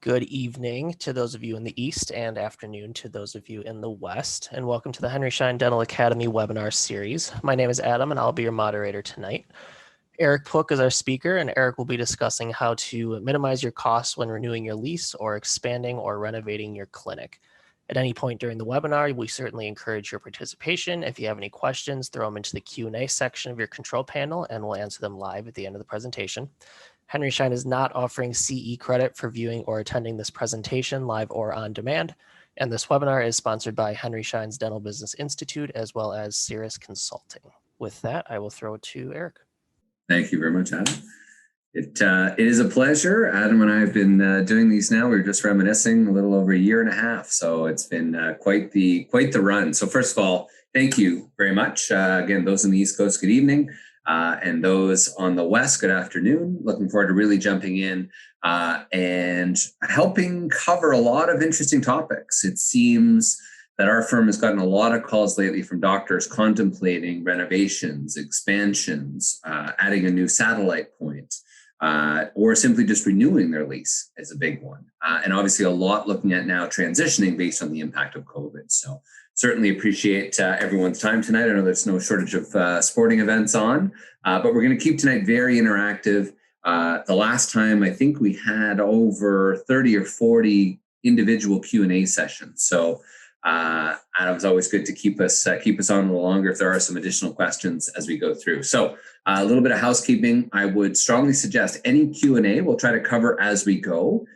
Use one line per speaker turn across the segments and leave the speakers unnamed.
Good evening to those of you in the East and afternoon to those of you in the West, and welcome to the Henry Schein Dental Academy webinar series. My name is Adam and I'll be your moderator tonight. Eric Pook is our speaker, and Eric will be discussing how to minimize your costs when renewing your lease or expanding or renovating your clinic. At any point during the webinar, we certainly encourage your participation. If you have any questions, throw them into the Q&A section of your control panel and we'll answer them live at the end of the presentation. Henry Schein is not offering CE credit for viewing or attending this presentation live or on demand. And this webinar is sponsored by Henry Schein's Dental Business Institute as well as Cirrus Consulting. With that, I will throw it to Eric.
Thank you very much, Adam. It is a pleasure. Adam and I have been doing these now. We were just reminiscing a little over a year and a half. So it's been quite the run. So first of all, thank you very much. Again, those on the East Coast, good evening. And those on the West, good afternoon. Looking forward to really jumping in and helping cover a lot of interesting topics. It seems that our firm has gotten a lot of calls lately from doctors contemplating renovations, expansions, adding a new satellite point, or simply just renewing their lease is a big one. And obviously a lot looking at now transitioning based on the impact of COVID. So certainly appreciate everyone's time tonight. I know there's no shortage of sporting events on, but we're going to keep tonight very interactive. The last time I think we had over 30 or 40 individual Q&A sessions. So Adam's always good to keep us on a little longer if there are some additional questions as we go through. So a little bit of housekeeping. I would strongly suggest any Q&A we'll try to cover as we go.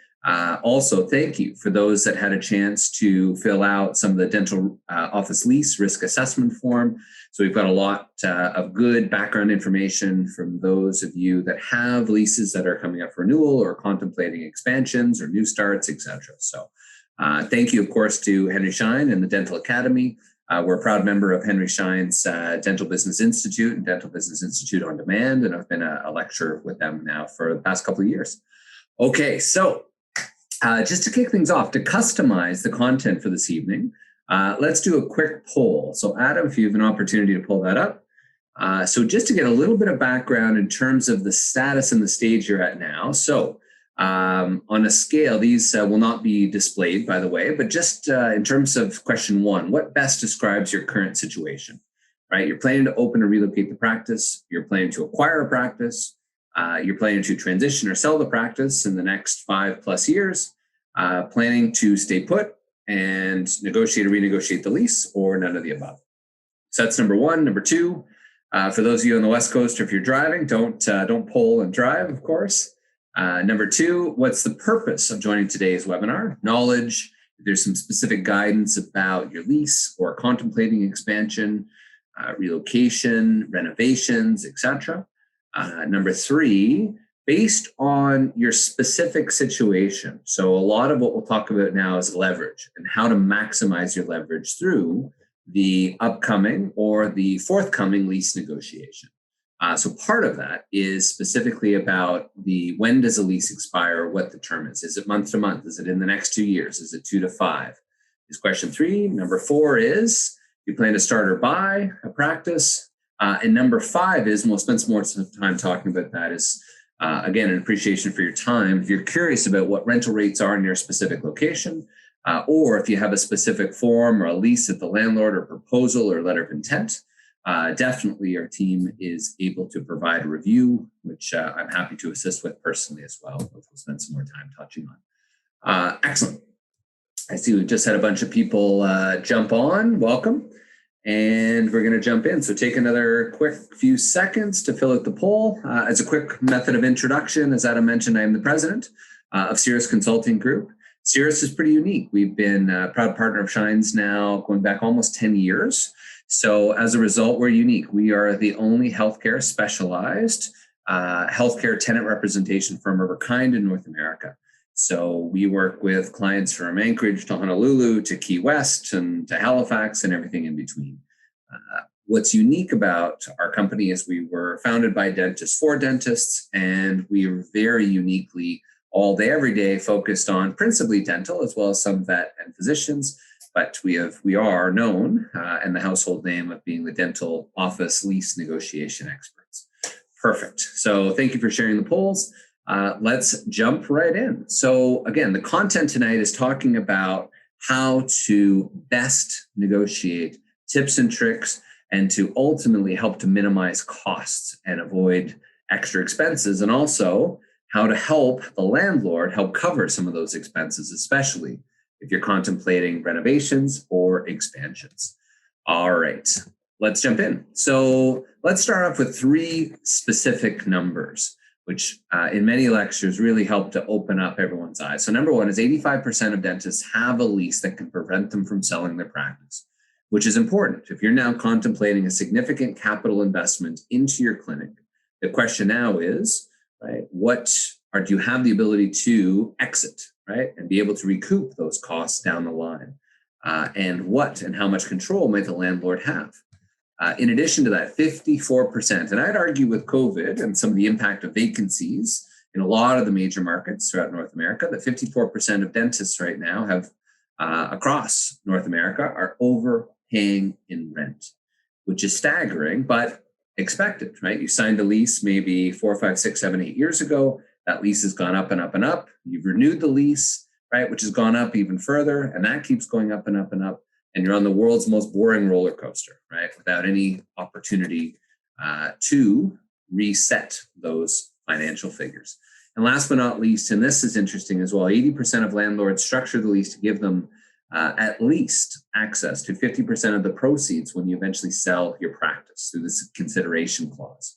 Also, thank you for those that had a chance to fill out some of the dental office lease risk assessment form. So we've got a lot of good background information from those of you that have leases that are coming up for renewal or contemplating expansions or new starts, etc. So thank you, of course, to Henry Schein and the Dental Academy. We're a proud member of Henry Schein's Dental Business Institute and Dental Business Institute on Demand, and I've been a lecturer with them now for the past couple of years. Okay, so just to kick things off, to customize the content for this evening, let's do a quick poll. So Adam, if you have an opportunity to pull that up. So just to get a little bit of background in terms of the status and the stage you're at now. So on a scale, these will not be displayed, by the way, but just in terms of question one, what best describes your current situation, right? You're planning to open or relocate the practice. You're planning to acquire a practice. You're planning to transition or sell the practice in the next 5+ years, planning to stay put and negotiate or renegotiate the lease, or none of the above. So that's number one. Number two, for those of you on the West Coast, or if you're driving, don't poll and drive, of course. Number two, what's the purpose of joining today's webinar? Knowledge. If there's some specific guidance about your lease or contemplating expansion, relocation, renovations, etc. Number three, based on your specific situation. So a lot of what we'll talk about now is leverage and how to maximize your leverage through the upcoming or the forthcoming lease negotiation. So part of that is specifically about when does a lease expire, what the term is. Is it month to month? Is it in the next 2 years? Is it 2 to 5? Is question three. Number four is, you plan to start or buy a practice? And number five is, and we'll spend some more time talking about that, is again, an appreciation for your time. If you're curious about what rental rates are in your specific location, or if you have a specific form or a lease at the landlord or proposal or letter of intent, definitely our team is able to provide a review, which I'm happy to assist with personally as well, which we'll spend some more time touching on. Excellent. I see we've just had a bunch of people jump on. Welcome. And we're going to jump in. So take another quick few seconds to fill out the poll. As a quick method of introduction, as Adam mentioned, I am the president of Cirrus Consulting Group. Cirrus is pretty unique. We've been a proud partner of Schein's now going back almost 10 years. So as a result, we're unique. We are the only healthcare specialized healthcare tenant representation firm of our kind in North America. So we work with clients from Anchorage to Honolulu to Key West and to Halifax and everything in between. What's unique about our company is we were founded by dentists for dentists, and we are very uniquely all day, every day focused on principally dental as well as some vet and physicians. But we are known in the household name of being the dental office lease negotiation experts. Perfect. So thank you for sharing the polls. let's jump right in. So again, the content tonight is talking about how to best negotiate, tips and tricks, and to ultimately help to minimize costs and avoid extra expenses, and also how to help the landlord help cover some of those expenses, especially if you're contemplating renovations or expansions. All right, let's jump in. So let's start off with 3 specific numbers, which in many lectures really help to open up everyone's eyes. So number 1 is 85% of dentists have a lease that can prevent them from selling their practice, which is important. If you're now contemplating a significant capital investment into your clinic, the question now is, right, do you have the ability to exit, right, and be able to recoup those costs down the line? And how much control might the landlord have? In addition to that, 54%, and I'd argue with COVID and some of the impact of vacancies in a lot of the major markets throughout North America, that 54% of dentists right now have, across North America, are overpaying in rent, which is staggering, but expected, right? You signed a lease maybe 4, 5, 6, 7, 8 years ago. That lease has gone up and up and up. You've renewed the lease, right, which has gone up even further, and that keeps going up and up and up. And you're on the world's most boring roller coaster, right, without any opportunity to reset those financial figures. And last but not least, and this is interesting as well, 80% of landlords structure the lease to give them at least access to 50% of the proceeds when you eventually sell your practice through this consideration clause.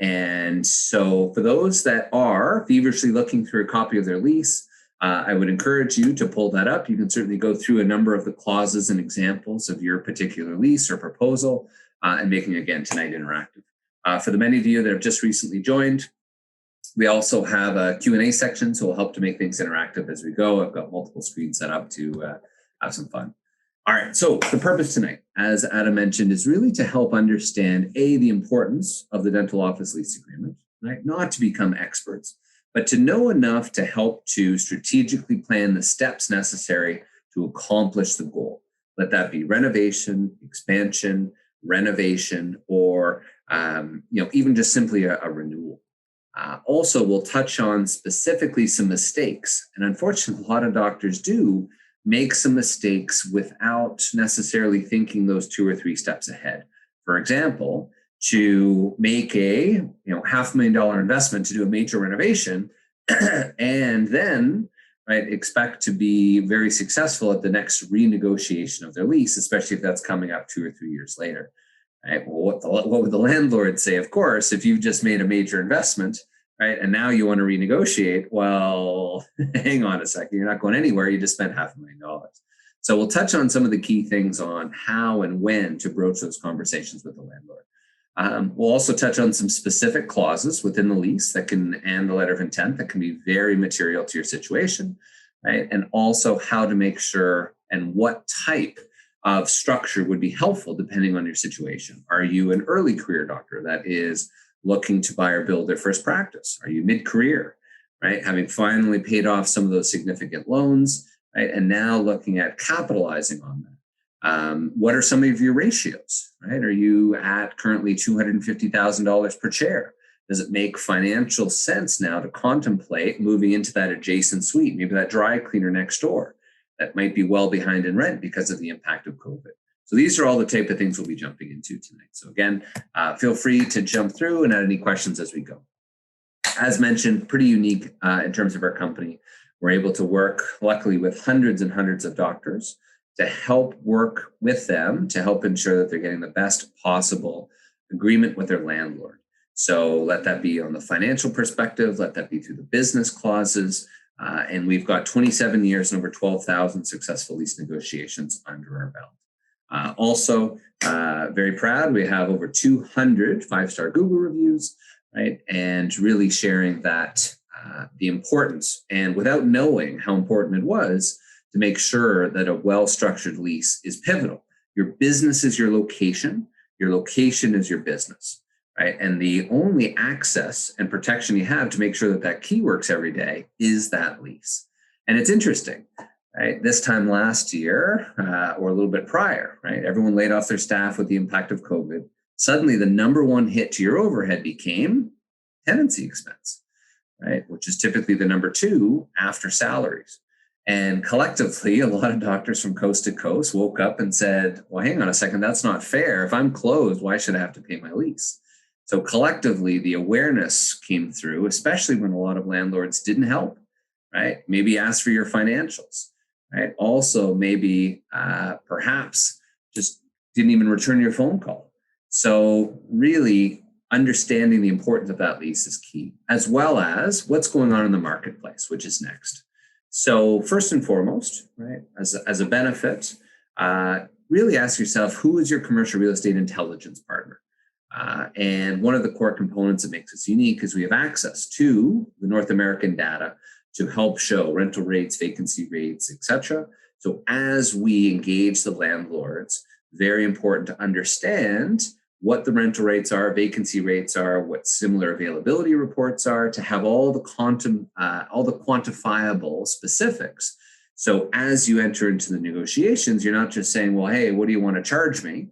And so for those that are feverishly looking through a copy of their lease, I would encourage you to pull that up. You can certainly go through a number of the clauses and examples of your particular lease or proposal and making, again, tonight interactive. For the many of you that have just recently joined, we also have a Q&A section, so we'll help to make things interactive as we go. I've got multiple screens set up to have some fun. All right, so the purpose tonight, as Adam mentioned, is really to help understand, the importance of the dental office lease agreement, right? Not to become experts, but to know enough to help to strategically plan the steps necessary to accomplish the goal. Let that be renovation, expansion, renovation, or even just simply a renewal. Also, we'll touch on specifically some mistakes. And unfortunately, a lot of doctors do make some mistakes without necessarily thinking those 2 or 3 steps ahead. For example, to make a $500,000 investment to do a major renovation and then expect to be very successful at the next renegotiation of their lease, especially if that's coming up 2 or 3 years later. Right? Well, what would the landlord say? Of course, if you've just made a major investment, right, and now you want to renegotiate, well, hang on a second, you're not going anywhere. You just spent $500,000. So we'll touch on some of the key things on how and when to broach those conversations with the landlord. We'll also touch on some specific clauses within the lease and the letter of intent that can be very material to your situation, right? And also how to make sure and what type of structure would be helpful depending on your situation. Are you an early career doctor that is looking to buy or build their first practice? Are you mid-career, right? Having finally paid off some of those significant loans, right? And now looking at capitalizing on that. What are some of your ratios, right? Are you at currently $250,000 per chair? Does it make financial sense now to contemplate moving into that adjacent suite, maybe that dry cleaner next door that might be well behind in rent because of the impact of COVID? So these are all the type of things we'll be jumping into tonight. So again, feel free to jump through and add any questions as we go. As mentioned, pretty unique in terms of our company. We're able to work, luckily, with hundreds and hundreds of doctors to help work with them to help ensure that they're getting the best possible agreement with their landlord. So let that be on the financial perspective, let that be through the business clauses, and we've got 27 years and over 12,000 successful lease negotiations under our belt. Also, very proud, we have over 200 five-star Google reviews, right? And really sharing that, the importance, and without knowing how important it was, to make sure that a well-structured lease is pivotal. Your business is your location is your business, right? And the only access and protection you have to make sure that that key works every day is that lease. And it's interesting, right? This time last year, or a little bit prior, right? Everyone laid off their staff with the impact of COVID. Suddenly, the number one hit to your overhead became tenancy expense, right? Which is typically the number 2 after salaries. And collectively, a lot of doctors from coast to coast woke up and said, well, hang on a second, that's not fair. If I'm closed, why should I have to pay my lease? So collectively, the awareness came through, especially when a lot of landlords didn't help, right? Maybe ask for your financials, right? Also, maybe perhaps just didn't even return your phone call. So really understanding the importance of that lease is key, as well as what's going on in the marketplace, which is next. So first and foremost, right, as a benefit, really ask yourself, who is your commercial real estate intelligence partner? And one of the core components that makes us unique is we have access to the North American data to help show rental rates, vacancy rates, etc. So as we engage the landlords, very important to understand what the rental rates are, vacancy rates are, what similar availability reports are, to have all the quantifiable specifics. So as you enter into the negotiations, you're not just saying, well, hey, what do you want to charge me?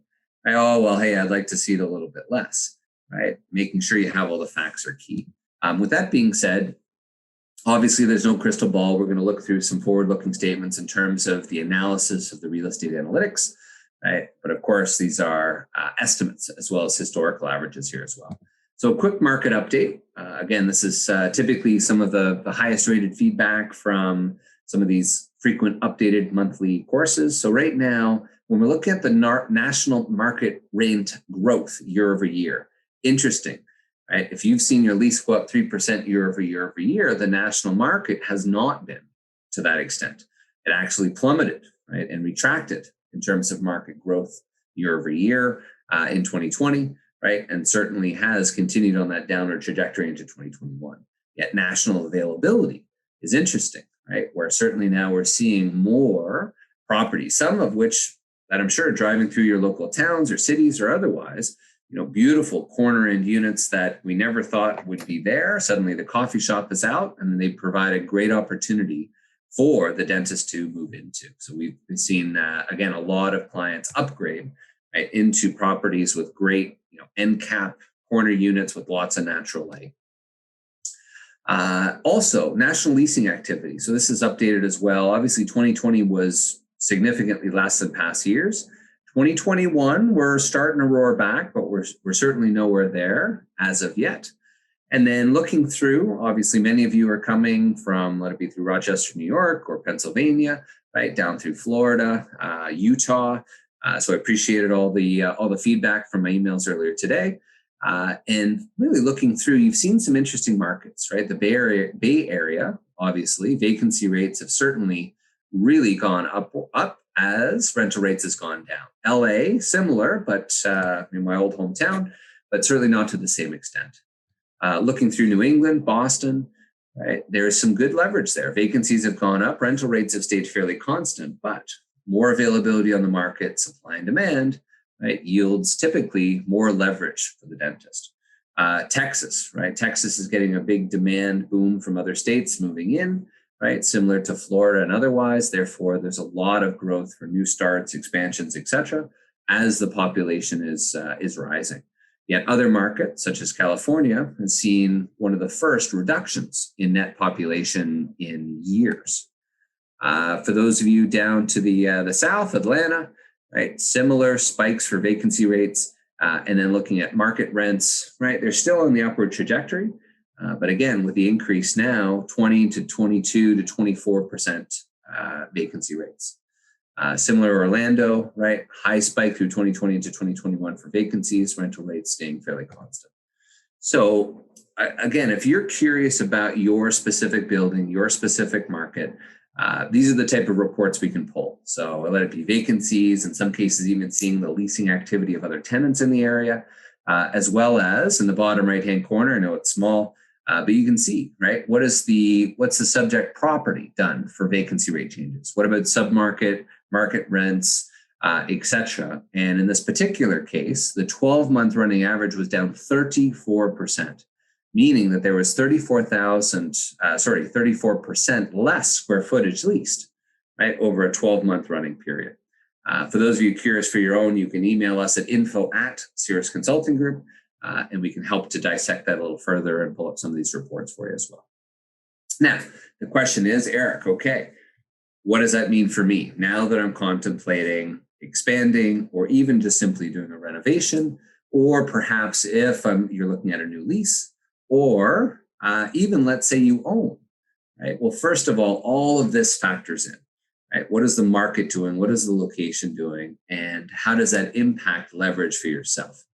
Right? Oh, well, hey, I'd like to see it a little bit less, right? Making sure you have all the facts are key. With that being said, obviously there's no crystal ball. We're going to look through some forward-looking statements in terms of the analysis of the real estate analytics. Right? But of course, these are estimates as well as historical averages here as well. So a quick market update. Again, this is typically some of the highest rated feedback from some of these frequent updated monthly courses. So right now, when we're looking at the national market rent growth year over year, interesting, right? If you've seen your lease go up 3% year over year, the national market has not been to that extent. It actually plummeted, right, and retracted in terms of market growth year over year in 2020, right? And certainly has continued on that downward trajectory into 2021. Yet national availability is interesting, right? Where certainly now we're seeing more properties, some of which that I'm sure driving through your local towns or cities or otherwise, beautiful corner end units that we never thought would be there. Suddenly the coffee shop is out and they provide a great opportunity for the dentist to move into. So we've seen, again, a lot of clients upgrade, right, into properties with great end cap corner units with lots of natural light. Also, national leasing activity. So this is updated as well. Obviously, 2020 was significantly less than past years. 2021, we're starting to roar back, but we're certainly nowhere there as of yet. And then looking through, obviously, many of you are coming from, let it be through Rochester, New York, or Pennsylvania, right, down through Florida, Utah. So I appreciated all the feedback from my emails earlier today. And really looking through, you've seen some interesting markets, right? The Bay Area, obviously, vacancy rates have certainly really gone up as rental rates has gone down. LA, similar, but in my old hometown, but certainly not to the same extent. Looking through New England, Boston, right, there is some good leverage there. Vacancies have gone up, rental rates have stayed fairly constant, but more availability on the market, supply and demand, right, yields typically more leverage for the dentist. Texas, right, Texas is getting a big demand boom from other states moving in, right, similar to Florida and otherwise. Therefore, there's a lot of growth for new starts, expansions, etc., as the population is rising. Yet other markets, such as California, has seen one of the first reductions in net population in years. For those of you down to the south, Atlanta, right, similar spikes for vacancy rates, and then looking at market rents, right, they're still on the upward trajectory, but again, with the increase now, 20 to 22 to 24% vacancy rates. Similar Orlando, right? High spike through 2020 to 2021 for vacancies, rental rates staying fairly constant. So again, if you're curious about your specific building, your specific market, these are the type of reports we can pull. So let it be vacancies, in some cases even seeing the leasing activity of other tenants in the area, as well as in the bottom right-hand corner, I know it's small, but you can see, right? What's the subject property done for vacancy rate changes? What about submarket, market rents, etc.? And in this particular case, the 12-month running average was down 34%, meaning that there was 34% less square footage leased, right, over a 12-month running period. For those of you curious for your own, you can email us at info@Cirrus Consulting Group, and we can help to dissect that a little further and pull up some of these reports for you as well. Now, the question is, Eric, okay, what does that mean for me now that I'm contemplating expanding or even just simply doing a renovation, or perhaps if you're looking at a new lease, or even let's say you own, right? Well, first of all of this factors in, right? What is the market doing? What is the location doing? And how does that impact leverage for yourself?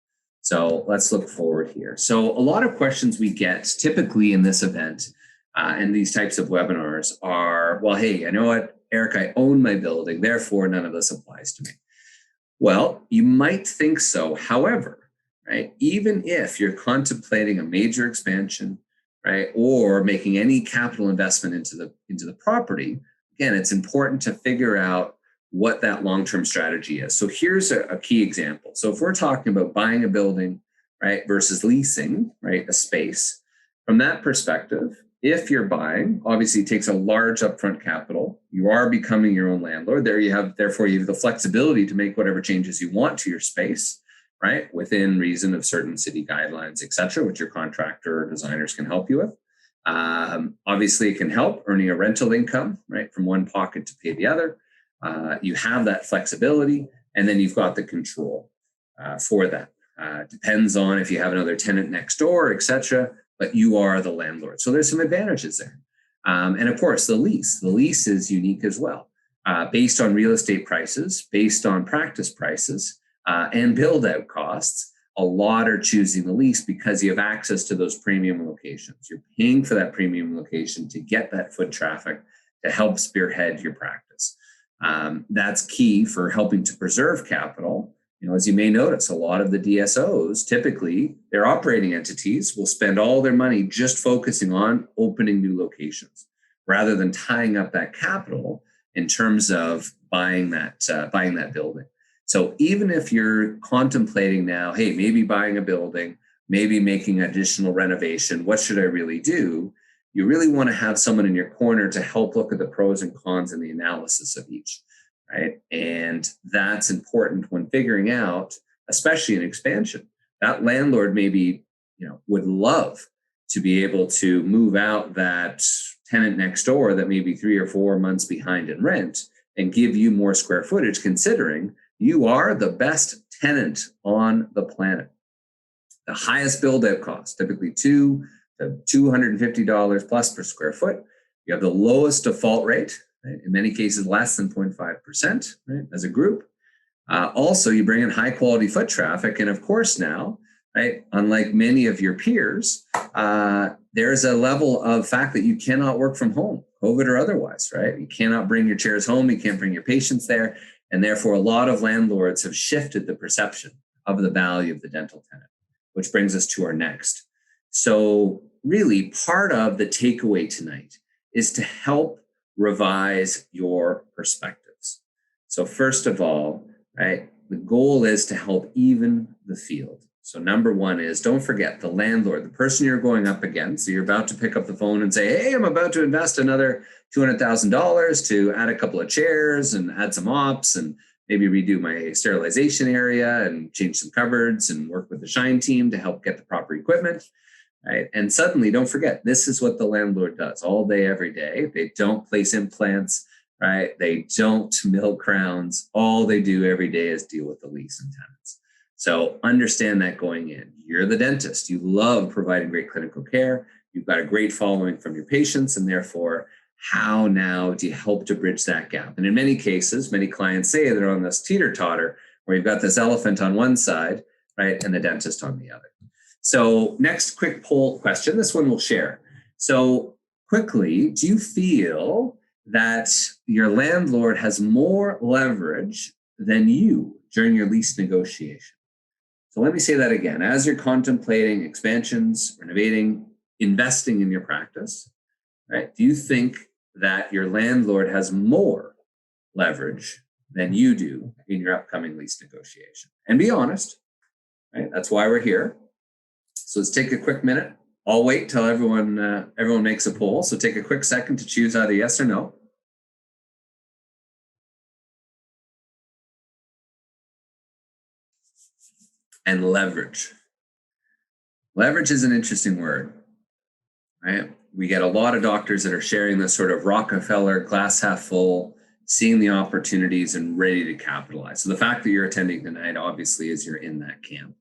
So let's look forward here. So a lot of questions we get typically in this event and these types of webinars are, well, hey, you know what, Eric, I own my building, therefore none of this applies to me. Well, you might think so. However, right, even if you're contemplating a major expansion, right, or making any capital investment into the property, again, it's important to figure out what that long-term strategy is. So here's a key example. So if we're talking about buying a building, right, versus leasing, right, a space, from that perspective, if you're buying, obviously it takes a large upfront capital. You are becoming your own landlord. Therefore you have the flexibility to make whatever changes you want to your space, right, within reason of certain city guidelines, et cetera, which your contractor or designers can help you with. Obviously, it can help earning a rental income, right, from one pocket to pay the other. You have that flexibility, and then you've got the control for that. Depends on if you have another tenant next door, et cetera, but you are the landlord. So there's some advantages there. And of course, the lease is unique as well, based on real estate prices, based on practice prices, and build out costs. A lot are choosing the lease because you have access to those premium locations. You're paying for that premium location to get that foot traffic to help spearhead your practice. That's key for helping to preserve capital. You know, as you may notice, a lot of the DSOs, typically their operating entities will spend all their money just focusing on opening new locations rather than tying up that capital in terms of buying that building. So even if you're contemplating now, hey, maybe buying a building, maybe making additional renovation, what should I really do? You really want to have someone in your corner to help look at the pros and cons and the analysis of each. Right. And that's important when figuring out, especially in expansion, that landlord maybe, would love to be able to move out that tenant next door that may be 3 or 4 months behind in rent and give you more square footage, considering you are the best tenant on the planet. The highest build out cost, typically $200 to $250 plus per square foot. You have the lowest default rate. In many cases, less than 0.5%, right, as a group. Also, you bring in high quality foot traffic. And of course now, right, unlike many of your peers, there's a level of fact that you cannot work from home, COVID or otherwise, right? You cannot bring your chairs home. You can't bring your patients there. And therefore, a lot of landlords have shifted the perception of the value of the dental tenant, which brings us to our next. So really, part of the takeaway tonight is to help revise your perspectives. So first of all, right, the goal is to help even the field. So number one is, don't forget the landlord, the person you're going up against. So you're about to pick up the phone and say, hey, I'm about to invest another $200,000 to add a couple of chairs and add some mops and maybe redo my sterilization area and change some cupboards and work with the Schein team to help get the proper equipment. Right? And suddenly, don't forget, this is what the landlord does all day, every day. They don't place implants, right? They don't mill crowns. All they do every day is deal with the lease and tenants. So understand that going in. You're the dentist. You love providing great clinical care. You've got a great following from your patients, and therefore, how now do you help to bridge that gap? And in many cases, many clients say they're on this teeter-totter where you've got this elephant on one side, right, and the dentist on the other. So next quick poll question, this one we'll share. So quickly, do you feel that your landlord has more leverage than you during your lease negotiation? So let me say that again. As you're contemplating expansions, renovating, investing in your practice, right, do you think that your landlord has more leverage than you do in your upcoming lease negotiation? And be honest, right? That's why we're here. So let's take a quick minute. I'll wait till everyone makes a poll. So take a quick second to choose either yes or no. And leverage. Leverage is an interesting word, right? we get a lot of doctors that are sharing this sort of Rockefeller glass half full, seeing the opportunities and ready to capitalize. So the fact that you're attending tonight obviously is you're in that camp.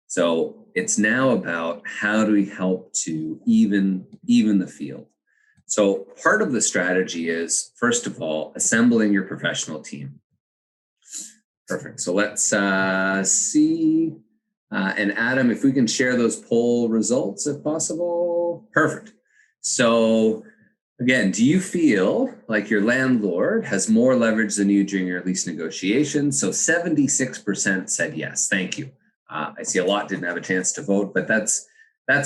So it's now about how do we help to even the field. So part of the strategy is, first of all, assembling your professional team. Perfect. So let's see. And Adam, if we can share those poll results if possible. Perfect. So again, do you feel like your landlord has more leverage than you during your lease negotiations? So 76% said yes. Thank you. I see a lot didn't have a chance to vote, but that's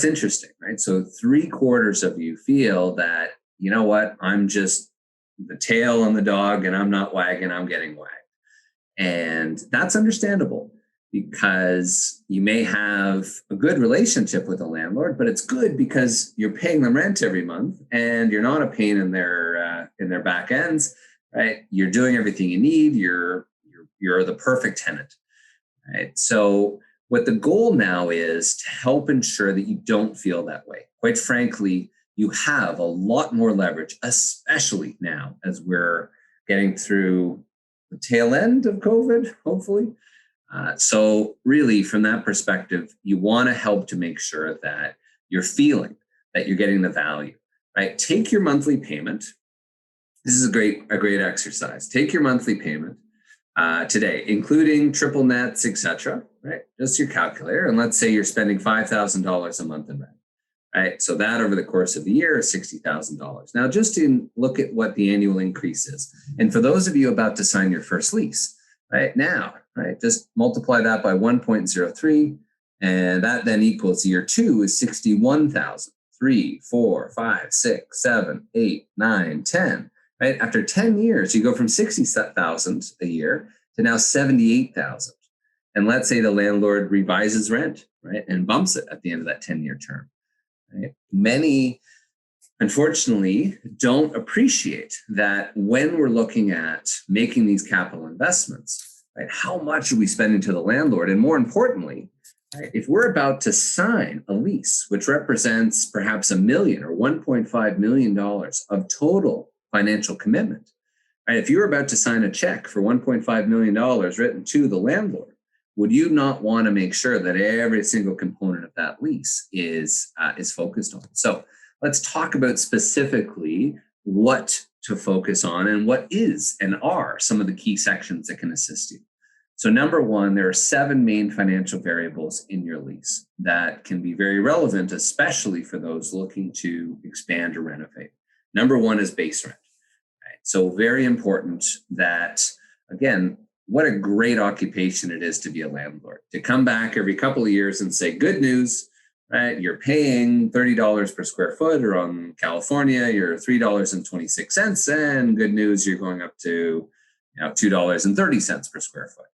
interesting, right? So 3/4 of you feel that, you know what, I'm just the tail on the dog and I'm not wagging, I'm getting wagged. And that's understandable because you may have a good relationship with a landlord, but it's good because you're paying them rent every month and you're not a pain in their back ends, right? You're doing everything you need. You're the perfect tenant, right? So what the goal now is to help ensure that you don't feel that way. Quite frankly, you have a lot more leverage, especially now as we're getting through the tail end of COVID, hopefully. So really, from that perspective, you want to help to make sure that you're feeling that you're getting the value, right? Take your monthly payment. This is a great exercise. Take your monthly payment today, including triple nets, etc., right? Just your calculator. And let's say you're spending $5,000 a month in rent, right? So that over the course of the year is $60,000. Now, just to look at what the annual increase is. And for those of you about to sign your first lease, right now, right, just multiply that by 1.03. And that then equals year 2 is 61,000. 3, 4, 5, 6, 7, 8, 9, 10. Right? After 10 years, you go from 60,000 a year to now 78,000. And let's say the landlord revises rent, right, and bumps it at the end of that 10-year term. Right? Many, unfortunately, don't appreciate that when we're looking at making these capital investments, right, how much are we spending to the landlord? And more importantly, right, if we're about to sign a lease, which represents perhaps $1 million or $1.5 million of total financial commitment, right? If you're about to sign a check for $1.5 million written to the landlord, would you not want to make sure that every single component of that lease is focused on? So let's talk about specifically what to focus on and what is and are some of the key sections that can assist you. So number one, there are 7 main financial variables in your lease that can be very relevant, especially for those looking to expand or renovate. Number one is base rent. Right? So very important that, again, what a great occupation it is to be a landlord, to come back every couple of years and say, good news, right? You're paying $30 per square foot, or on California, you're $3.26. And good news, you're going up to $2.30 per square foot.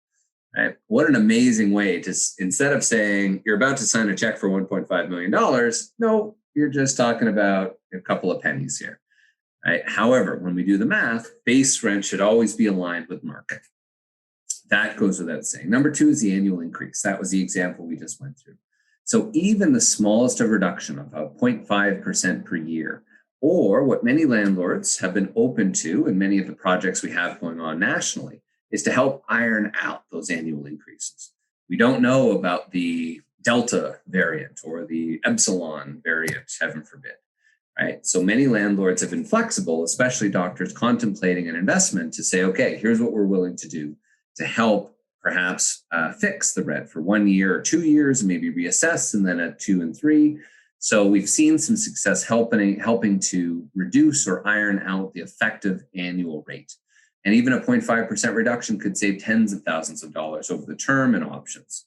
Right? What an amazing way to, instead of saying you're about to sign a check for $1.5 million, no, you're just talking about a couple of pennies here. Right? However, when we do the math, base rent should always be aligned with market. That goes without saying. Number 2 is the annual increase. That was the example we just went through. So even the smallest of reduction of 0.5% per year, or what many landlords have been open to in many of the projects we have going on nationally, is to help iron out those annual increases. We don't know about the Delta variant or the Epsilon variant, heaven forbid, right? So many landlords have been flexible, especially doctors contemplating an investment, to say, okay, here's what we're willing to do to help perhaps fix the rent for 1 year or 2 years, maybe reassess, and then at 2 and 3. So we've seen some success helping to reduce or iron out the effective annual rate. And even a 0.5% reduction could save tens of thousands of dollars over the term and options.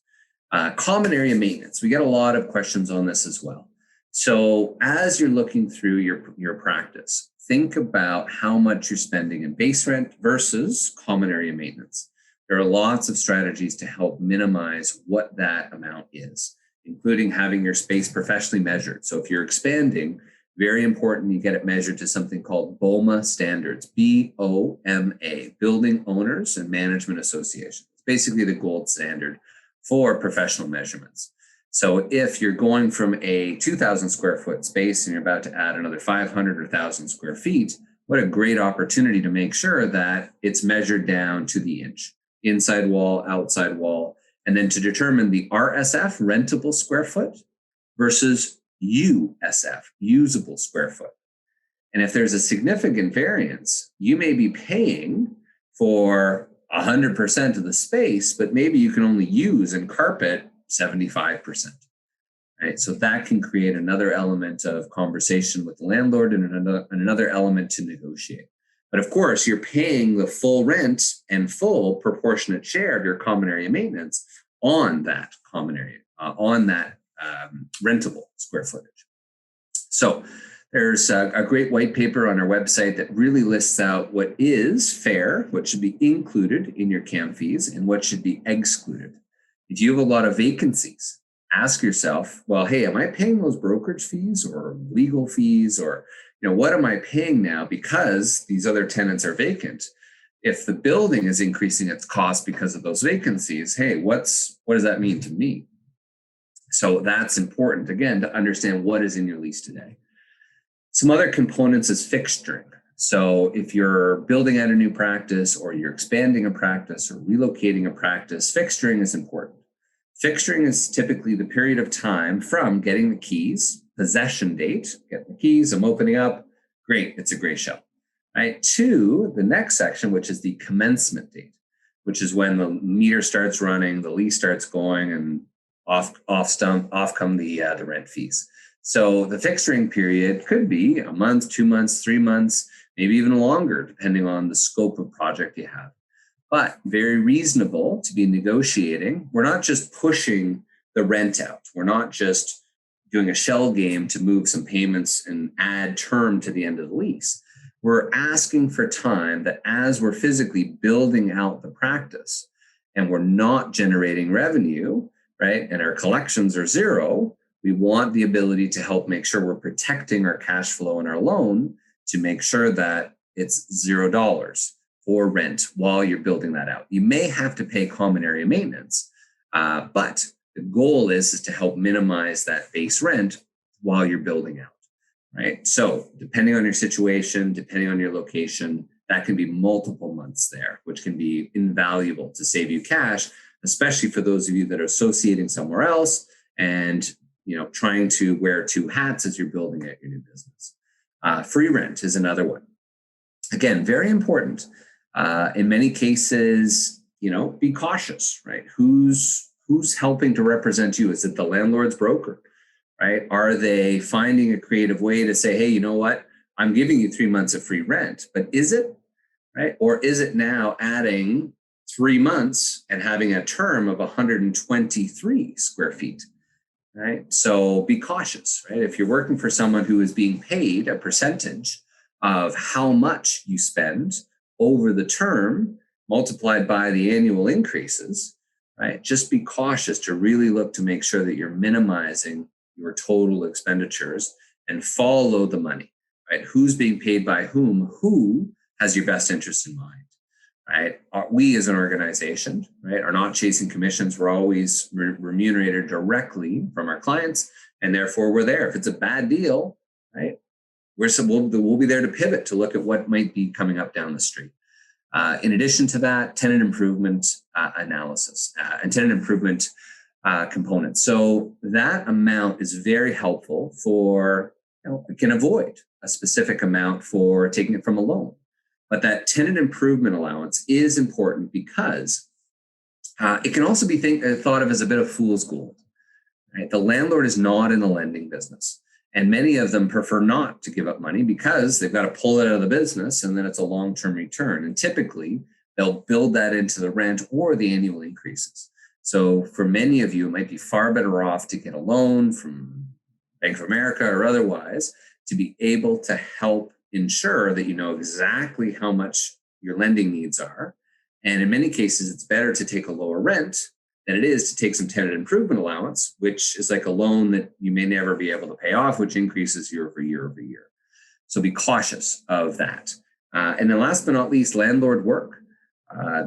Common area maintenance. We get a lot of questions on this as well. So as you're looking through your practice, think about how much you're spending in base rent versus common area maintenance. There are lots of strategies to help minimize what that amount is, including having your space professionally measured. So if you're expanding, very important, you get it measured to something called BOMA standards, B-O-M-A, Building Owners and Management Association. It's basically the gold standard for professional measurements. So if you're going from a 2,000 square foot space and you're about to add another 500 or 1,000 square feet, what a great opportunity to make sure that it's measured down to the inch, inside wall, outside wall, and then to determine the RSF, rentable square foot, versus USF, usable square foot. And if there's a significant variance, you may be paying for 100% of the space, but maybe you can only use and carpet 75%. Right? So that can create another element of conversation with the landlord and another element to negotiate. But of course, you're paying the full rent and full proportionate share of your common area maintenance on that common area, on that rentable square footage. So there's a great white paper on our website that really lists out what is fair, what should be included in your CAM fees, and what should be excluded. If you have a lot of vacancies, ask yourself, well, hey, am I paying those brokerage fees or legal fees, or what am I paying now because these other tenants are vacant? If the building is increasing its cost because of those vacancies, hey, what does that mean to me? So that's important, again, to understand what is in your lease today. Some other components is fixturing. So if you're building out a new practice or you're expanding a practice or relocating a practice, fixturing is important. Fixturing is typically the period of time from getting the keys, possession date, get the keys, I'm opening up, great, it's a great show, right? To the next section, which is the commencement date, which is when the meter starts running, the lease starts going, and off come the rent fees. So the fixturing period could be a month, 2 months, 3 months, maybe even longer, depending on the scope of project you have. But very reasonable to be negotiating. We're not just pushing the rent out. We're not just doing a shell game to move some payments and add term to the end of the lease. We're asking for time that as we're physically building out the practice and we're not generating revenue, right, and our collections are zero, we want the ability to help make sure we're protecting our cash flow and our loan to make sure that it's $0 for rent while you're building that out. You may have to pay common area maintenance, but the goal is to help minimize that base rent while you're building out, right? So depending on your situation, depending on your location, that can be multiple months there, which can be invaluable to save you cash, especially for those of you that are associating somewhere else and trying to wear two hats as you're building out your new business. Free rent is another one. Again, very important. In many cases, be cautious, right? Who's helping to represent you? Is it the landlord's broker, right? Are they finding a creative way to say, hey, you know what? I'm giving you 3 months of free rent, but is it, right? Or is it now adding 3 months and having a term of 123 square feet? Right? So be cautious, right? If you're working for someone who is being paid a percentage of how much you spend over the term multiplied by the annual increases, right? Just be cautious to really look to make sure that you're minimizing your total expenditures and follow the money, right? Who's being paid by whom? Who has your best interest in mind? Right? We as an organization, right, are not chasing commissions. We're always remunerated directly from our clients, and therefore we're there. If it's a bad deal, right, we'll be there to pivot to look at what might be coming up down the street. In addition to that, tenant improvement analysis and tenant improvement components. So that amount is very helpful for, it can avoid a specific amount for taking it from a loan. But that tenant improvement allowance is important because it can also be thought of as a bit of fool's gold. Right? The landlord is not in the lending business. And many of them prefer not to give up money because they've got to pull it out of the business and then it's a long-term return. And typically, they'll build that into the rent or the annual increases. So for many of you, it might be far better off to get a loan from Bank of America or otherwise to be able to help ensure that you know exactly how much your lending needs are. And in many cases, it's better to take a lower rent than it is to take some tenant improvement allowance, which is like a loan that you may never be able to pay off, which increases year over year over year. So be cautious of that. And then last but not least, landlord work.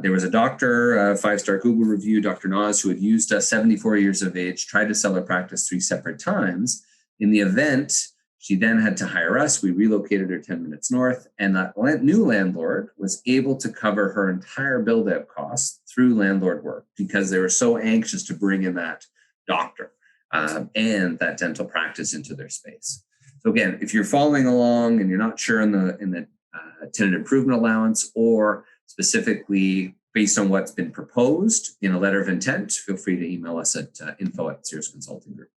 There was a doctor, a 5-star Google review, Dr. Nas, who had used us, 74 years of age, tried to sell her practice 3 separate times. In the event, she then had to hire us. We relocated her 10 minutes north, and that new landlord was able to cover her entire build-out costs through landlord work because they were so anxious to bring in that doctor and that dental practice into their space. So again, if you're following along and you're not sure in the tenant improvement allowance, or specifically based on what's been proposed in a letter of intent, feel free to email us at info@Cirrus Consulting Group.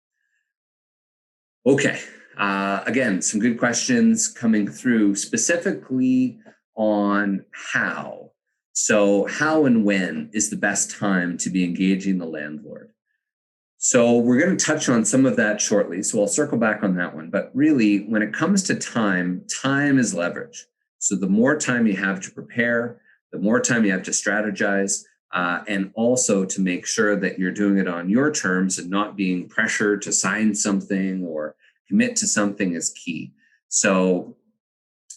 Okay, again, some good questions coming through specifically on how. So how and when is the best time to be engaging the landlord? So we're going to touch on some of that shortly. So I'll circle back on that one. But really, when it comes to time, time is leverage. So the more time you have to prepare, the more time you have to strategize, and also to make sure that you're doing it on your terms and not being pressured to sign something or commit to something is key. So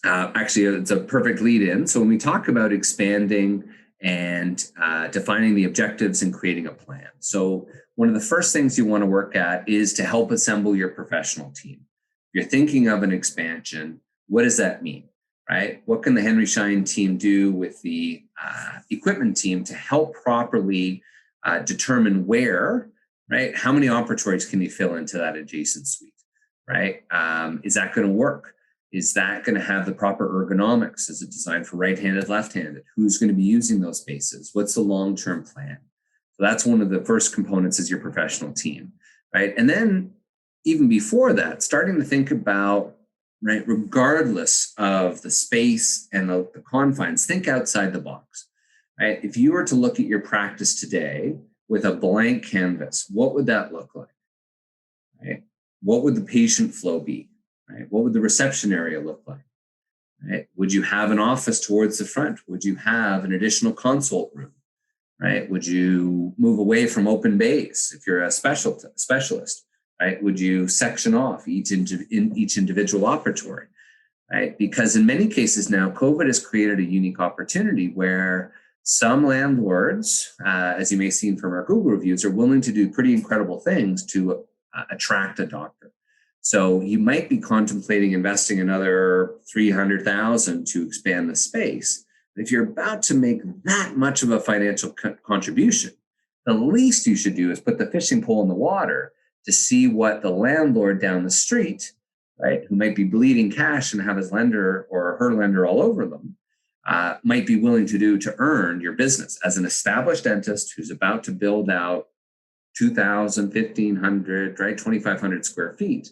actually, it's a perfect lead in. So when we talk about expanding and defining the objectives and creating a plan. So one of the first things you want to work at is to help assemble your professional team. If you're thinking of an expansion, what does that mean, right? What can the Henry Schein team do with the equipment team to help properly determine where, right? How many operatories can you fill into that adjacent suite, right? Is that going to work? Is that going to have the proper ergonomics? Is it designed for right-handed, left-handed? Who's going to be using those spaces? What's the long-term plan? So that's one of the first components is your professional team, right? And then even before that, starting to think about, right, regardless of the space and the confines, think outside the box, right? If you were to look at your practice today with a blank canvas, what would that look like, right? What would the patient flow be? Right? What would the reception area look like? Right? Would you have an office towards the front? Would you have an additional consult room? Right? Would you move away from open bays if you're a specialist? Right? Would you section off each individual operatory? Right? Because in many cases now, COVID has created a unique opportunity where some landlords, as you may have seen from our Google reviews, are willing to do pretty incredible things to attract a doctor. So you might be contemplating investing another $300,000 to expand the space. But if you're about to make that much of a financial contribution, the least you should do is put the fishing pole in the water to see what the landlord down the street, right, who might be bleeding cash and have his lender or her lender all over them, might be willing to do to earn your business as an established dentist who's about to build out 2,000, 1,500, right, 2,500 square feet.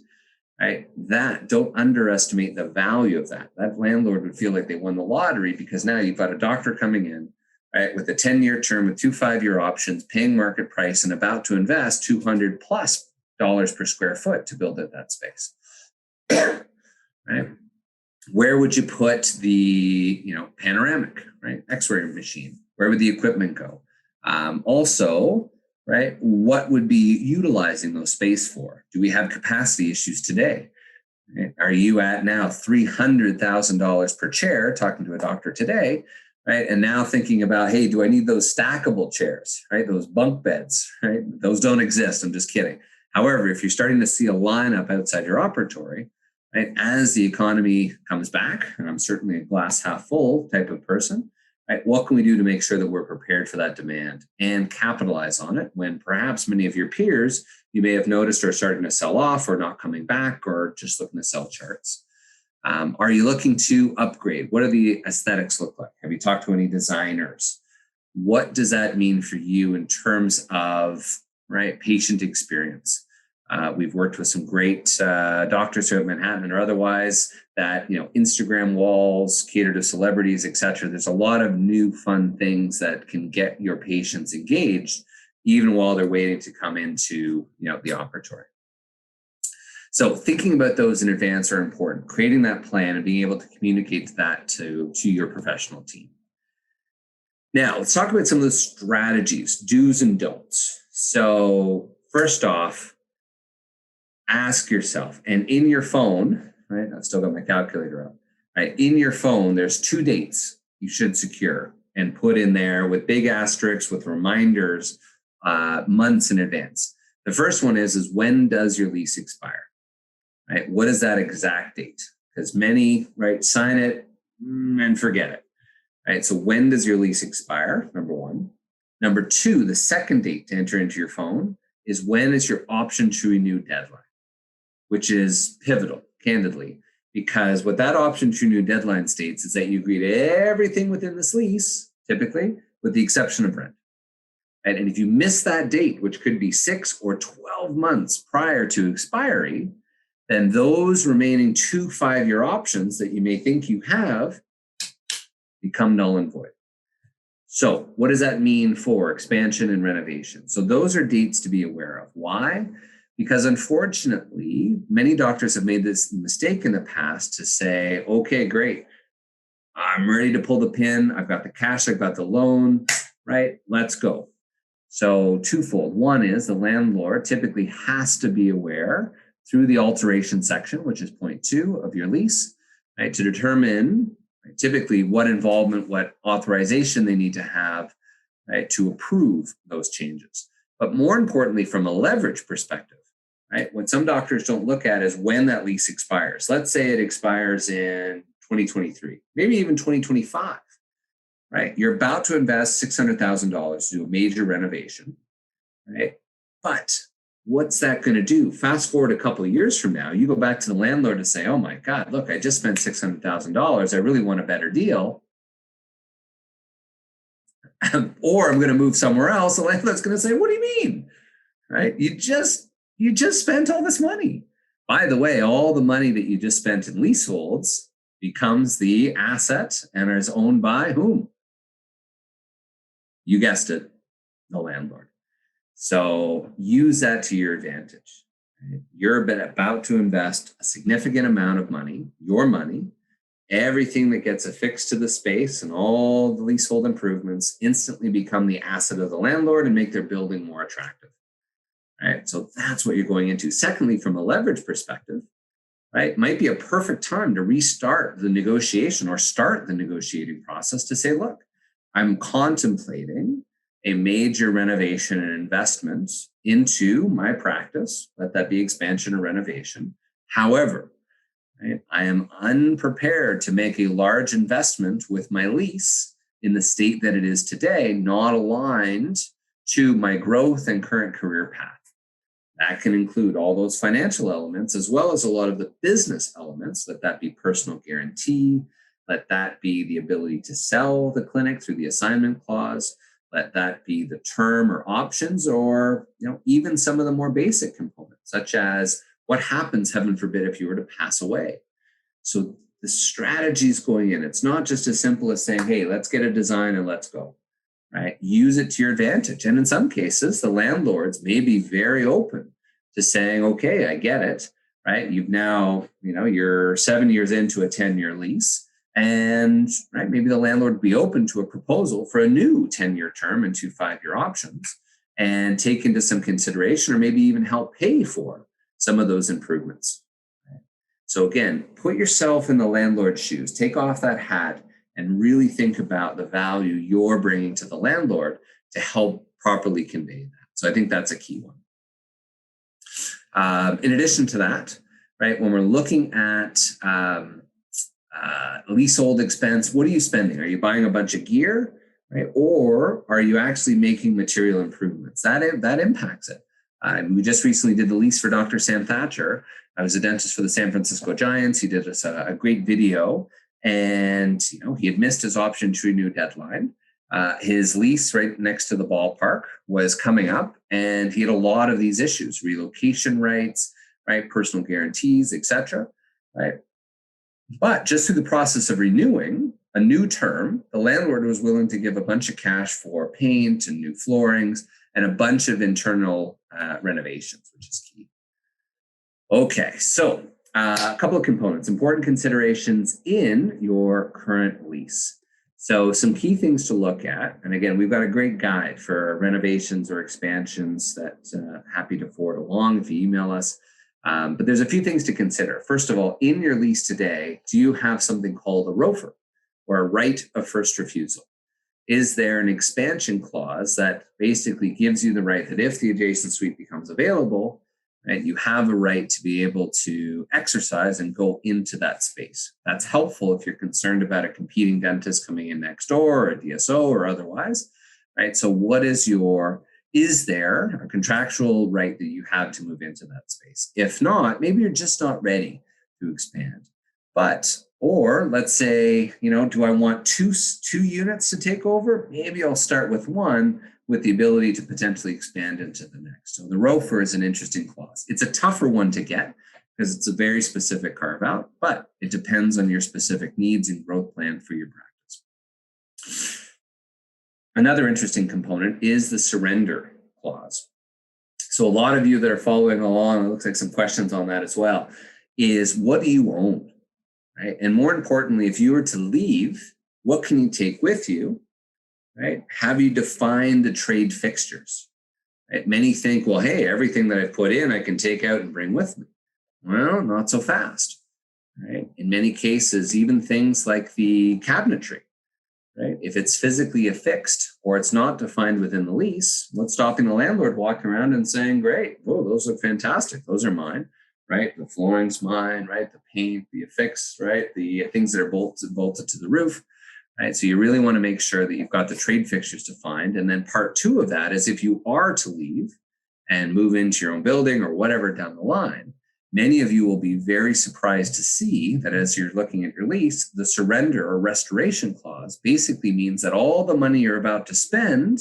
Right? That, don't underestimate the value of that. That landlord would feel like they won the lottery because now you've got a doctor coming in, right, with a 10-year term with 2 5-year options, paying market price, and about to invest $200+ per square foot to build out that space. Right? Where would you put the panoramic, right, X-ray machine? Where would the equipment go? Also, right? What would be utilizing those space for? Do we have capacity issues today? Right? Are you at now $300,000 per chair, talking to a doctor today, right? And now thinking about, hey, do I need those stackable chairs, right? Those bunk beds, right? Those don't exist. I'm just kidding. However, if you're starting to see a lineup outside your operatory, right, as the economy comes back, and I'm certainly a glass half full type of person, right, what can we do to make sure that we're prepared for that demand and capitalize on it when perhaps many of your peers you may have noticed are starting to sell off or not coming back or just looking to sell charts? Are you looking to upgrade? What do the aesthetics look like? Have you talked to any designers? What does that mean for you in terms of, right, patient experience? We've worked with some great doctors here at Manhattan or otherwise that, Instagram walls cater to celebrities, et cetera. There's a lot of new fun things that can get your patients engaged, even while they're waiting to come into, the operatory. So thinking about those in advance are important. Creating that plan and being able to communicate that to your professional team. Now, let's talk about some of the strategies, do's and don'ts. So first off, ask yourself, and in your phone, right? I've still got my calculator up, right? In your phone, there's 2 dates you should secure and put in there with big asterisks with reminders months in advance. The first one is when does your lease expire? Right? What is that exact date? Because many, right, sign it and forget it. Right? So when does your lease expire? Number one. Number two, the second date to enter into your phone is when is your option to renew deadline, which is pivotal, candidly, because what that option to renew deadline states is that you agree to everything within this lease, typically, with the exception of rent. Right? And if you miss that date, which could be 6 or 12 months prior to expiry, then those remaining 2 5-year options that you may think you have become null and void. So what does that mean for expansion and renovation? So those are dates to be aware of. Why? Because unfortunately, many doctors have made this mistake in the past to say, okay, great. I'm ready to pull the pin. I've got the cash. I've got the loan, right? Let's go. So twofold. One is the landlord typically has to be aware through the alteration section, which is point 2 of your lease, right, to determine typically what involvement, what authorization they need to have, right, to approve those changes. But more importantly, from a leverage perspective, right, what some doctors don't look at is when that lease expires. Let's say it expires in 2023, maybe even 2025, right? You're about to invest $600,000 to do a major renovation, right? But what's that going to do? Fast forward a couple of years from now, you go back to the landlord and say, oh my God, look, I just spent $600,000. I really want a better deal. Or I'm going to move somewhere else. The landlord's going to say, what do you mean? Right? You just spent all this money. By the way, all the money that you just spent in leaseholds becomes the asset and is owned by whom? You guessed it, the landlord. So use that to your advantage. Right? You're about to invest a significant amount of money, your money. Everything that gets affixed to the space and all the leasehold improvements instantly become the asset of the landlord and make their building more attractive. Right? So that's what you're going into. Secondly, from a leverage perspective, right, it might be a perfect time to restart the negotiation or start the negotiating process to say, look, I'm contemplating a major renovation and investment into my practice, let that be expansion or renovation. However, right, I am unprepared to make a large investment with my lease in the state that it is today, not aligned to my growth and current career path. That can include all those financial elements, as well as a lot of the business elements. Let that be personal guarantee. Let that be the ability to sell the clinic through the assignment clause. Let that be the term or options, or even some of the more basic components, such as what happens, heaven forbid, if you were to pass away. So the strategy is going in. It's not just as simple as saying, hey, let's get a design and let's go. Right? Use it to your advantage. And in some cases, the landlords may be very open to saying, okay, I get it. Right? You've now, you're 7 years into a 10-year lease. And right, maybe the landlord would be open to a proposal for a new 10-year term and 2 5-year options and take into some consideration or maybe even help pay for some of those improvements. Right? So again, put yourself in the landlord's shoes, take off that hat and really think about the value you're bringing to the landlord to help properly convey that. So I think that's a key one. In addition to that, right, when we're looking at leasehold expense, what are you spending? Are you buying a bunch of gear, right? Or are you actually making material improvements? That impacts it. We just recently did the lease for Dr. Sam Thatcher. I was a dentist for the San Francisco Giants. He did us a great video, and he had missed his option to renew deadline. His lease right next to the ballpark was coming up, and he had a lot of these issues: relocation rights, right, personal guarantees, etc. Right. But just through the process of renewing a new term, the landlord was willing to give a bunch of cash for paint and new floorings and a bunch of internal renovations, which is key. Okay, so a couple of components, important considerations in your current lease. So some key things to look at. And again, we've got a great guide for renovations or expansions that happy to forward along if you email us. But there's a few things to consider. First of all, in your lease today, do you have something called a ROFR, or a right of first refusal? is there an expansion clause that basically gives you the right that if the adjacent suite becomes available, right, you have a right to be able to exercise and go into that space. That's helpful if you're concerned about a competing dentist coming in next door or a DSO or otherwise, right? So is there a contractual right that you have to move into that space? If not, maybe you're just not ready to expand. Or let's say, do I want two units to take over? Maybe I'll start with one with the ability to potentially expand into the next. So the ROFR is an interesting clause. It's a tougher one to get because it's a very specific carve out, but it depends on your specific needs and growth plan for your practice. Another interesting component is the surrender clause. So a lot of you that are following along, it looks like some questions on that as well, is what do you own, right? And more importantly, if you were to leave, what can you take with you, right? Have you defined the trade fixtures? Right? Many think, well, hey, everything that I've put in, I can take out and bring with me. Well, not so fast, right? In many cases, even things like the cabinetry, right? If it's physically affixed or it's not defined within the lease, what's stopping the landlord walking around and saying, great, whoa, those look fantastic. Those are mine, right? The flooring's mine, right? The paint, the affix, right? The things that are bolted to the roof, right? So you really want to make sure that you've got the trade fixtures defined. And then part two of that is if you are to leave and move into your own building or whatever down the line, many of you will be very surprised to see that as you're looking at your lease, the surrender or restoration clause basically means that all the money you're about to spend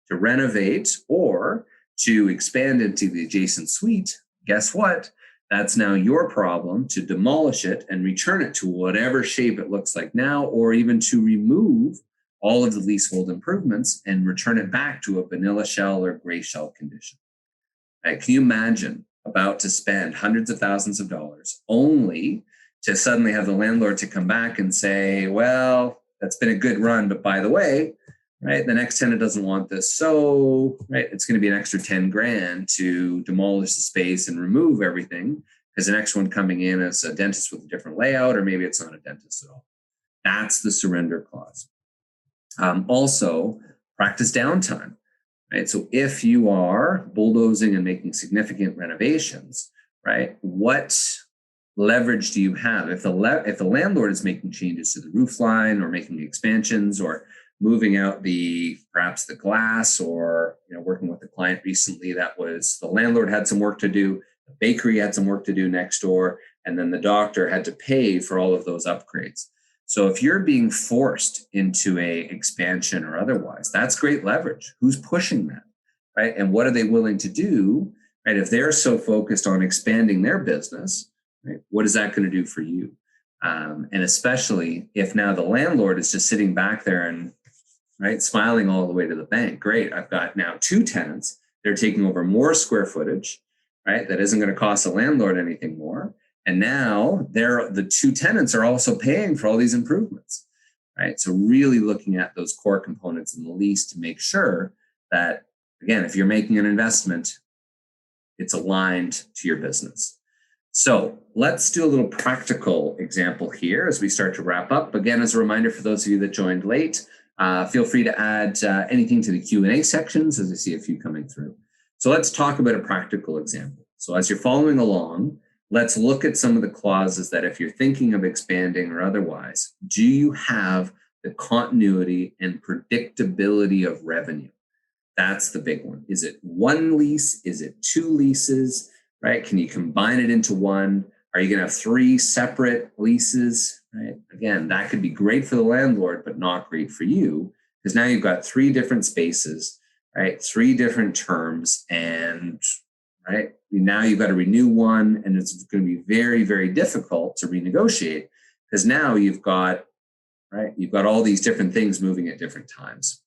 to renovate or to expand into the adjacent suite, guess what? That's now your problem to demolish it and return it to whatever shape it looks like now, or even to remove all of the leasehold improvements and return it back to a vanilla shell or gray shell condition. Right? Can you imagine about to spend hundreds of thousands of dollars only to suddenly have the landlord to come back and say, well, that's been a good run, but by the way, right, the next tenant doesn't want this. So, right, it's going to be an extra 10 grand to demolish the space and remove everything because the next one coming in is a dentist with a different layout, or maybe it's not a dentist at all. That's the surrender clause. Also, practice downtime. Right. So if you are bulldozing and making significant renovations, right, what leverage do you have? If the landlord is making changes to the roof line or making expansions or moving out perhaps the glass, or working with the client recently that was the landlord had some work to do, the bakery had some work to do next door, and then the doctor had to pay for all of those upgrades. So if you're being forced into a expansion or otherwise, that's great leverage. Who's pushing that, right? And what are they willing to do, right? If they're so focused on expanding their business, right, what is that going to do for you? And especially if now the landlord is just sitting back there and right, smiling all the way to the bank. Great, I've got now two tenants. They're taking over more square footage, right? That isn't going to cost the landlord anything more. And now the two tenants are also paying for all these improvements, right? So really looking at those core components in the lease to make sure that, again, if you're making an investment, it's aligned to your business. So let's do a little practical example here as we start to wrap up. Again, as a reminder for those of you that joined late, feel free to add anything to the Q&A sections as I see a few coming through. So let's talk about a practical example. So as you're following along, let's look at some of the clauses that if you're thinking of expanding or otherwise, do you have the continuity and predictability of revenue? That's the big one. Is it one lease? Is it two leases, right? Can you combine it into one? Are you going to have three separate leases, right? Again, that could be great for the landlord, but not great for you because now you've got three different spaces, right? Three different terms, and right now you've got to renew one, and it's going to be very, very difficult to renegotiate because now you've got all these different things moving at different times.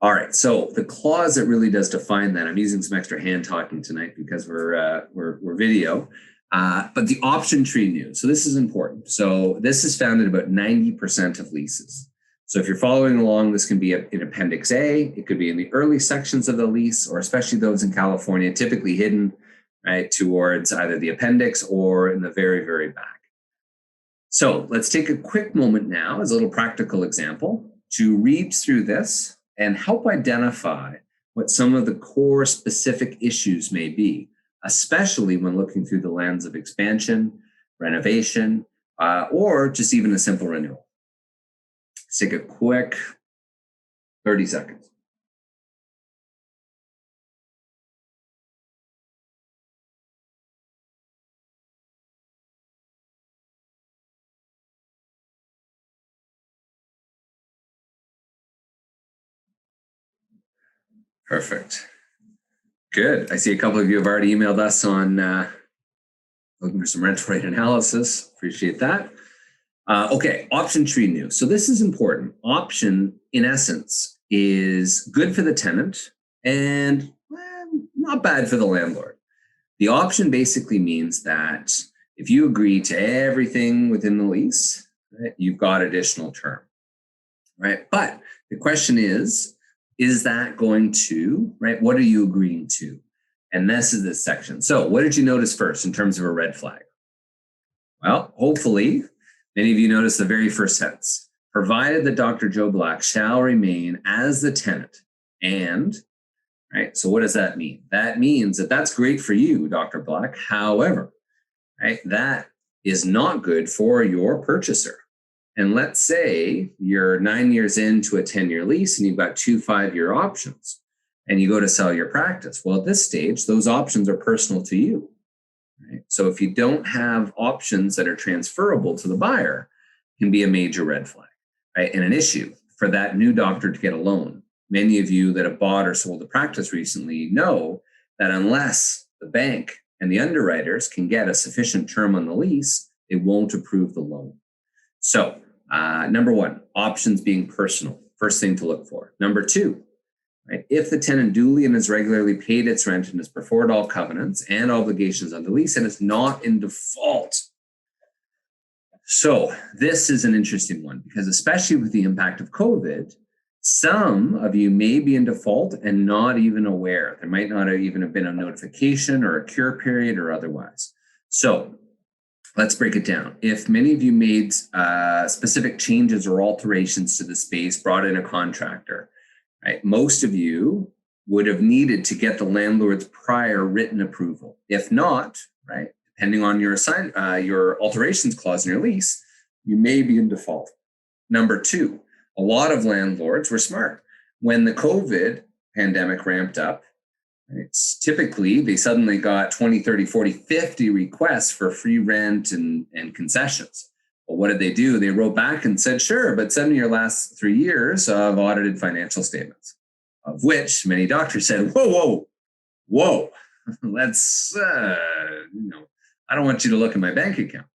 All right, so the clause that really does define that, I'm using some extra hand talking tonight because we're video, but the option tree new. So this is important. So this is found in about 90% of leases. So if you're following along, this can be in Appendix A, it could be in the early sections of the lease, or especially those in California, typically hidden right towards either the appendix or in the very, very back. So let's take a quick moment now as a little practical example. to read through this and help identify what some of the core specific issues may be, especially when looking through the lens of expansion, renovation, or just even a simple renewal. Let's take a quick 30 seconds. Perfect. Good. I see a couple of you have already emailed us on looking for some rental rate analysis. Appreciate that. Okay, option tree new. So this is important. Option, in essence, is good for the tenant and not bad for the landlord. The option basically means that if you agree to everything within the lease, right, you've got additional term, right? But the question is that going to, right? What are you agreeing to? And this is this section. So what did you notice first in terms of a red flag? Well, hopefully, many of you noticed the very first sentence. Provided that Dr. Joe Black shall remain as the tenant and, right? So what does that mean? That means that that's great for you, Dr. Black. However, right, that is not good for your purchaser. And let's say you're 9 years into a 10-year lease and you've got 2 5-year options and you go to sell your practice. Well, at this stage, those options are personal to you. Right? So if you don't have options that are transferable to the buyer, it can be a major red flag, right? And an issue for that new doctor to get a loan. Many of you that have bought or sold a practice recently know that unless the bank and the underwriters can get a sufficient term on the lease, they won't approve the loan. So number one, options being personal, first thing to look for. Number two, right, if the tenant duly and has regularly paid its rent and has performed all covenants and obligations on the lease and is not in default. So this is an interesting one because especially with the impact of COVID, some of you may be in default and not even aware. There might not even have been a notification or a cure period or otherwise. So let's break it down. If many of you made specific changes or alterations to the space, brought in a contractor, right, most of you would have needed to get the landlord's prior written approval. If not, right, depending on your alterations clause in your lease, you may be in default. Number two, a lot of landlords were smart. When the COVID pandemic ramped up, it's typically they suddenly got 20, 30, 40, 50 requests for free rent and concessions. Well, what did they do? They wrote back and said, sure, but send me your last 3 years of audited financial statements, of which many doctors said, whoa, let's, I don't want you to look at my bank account,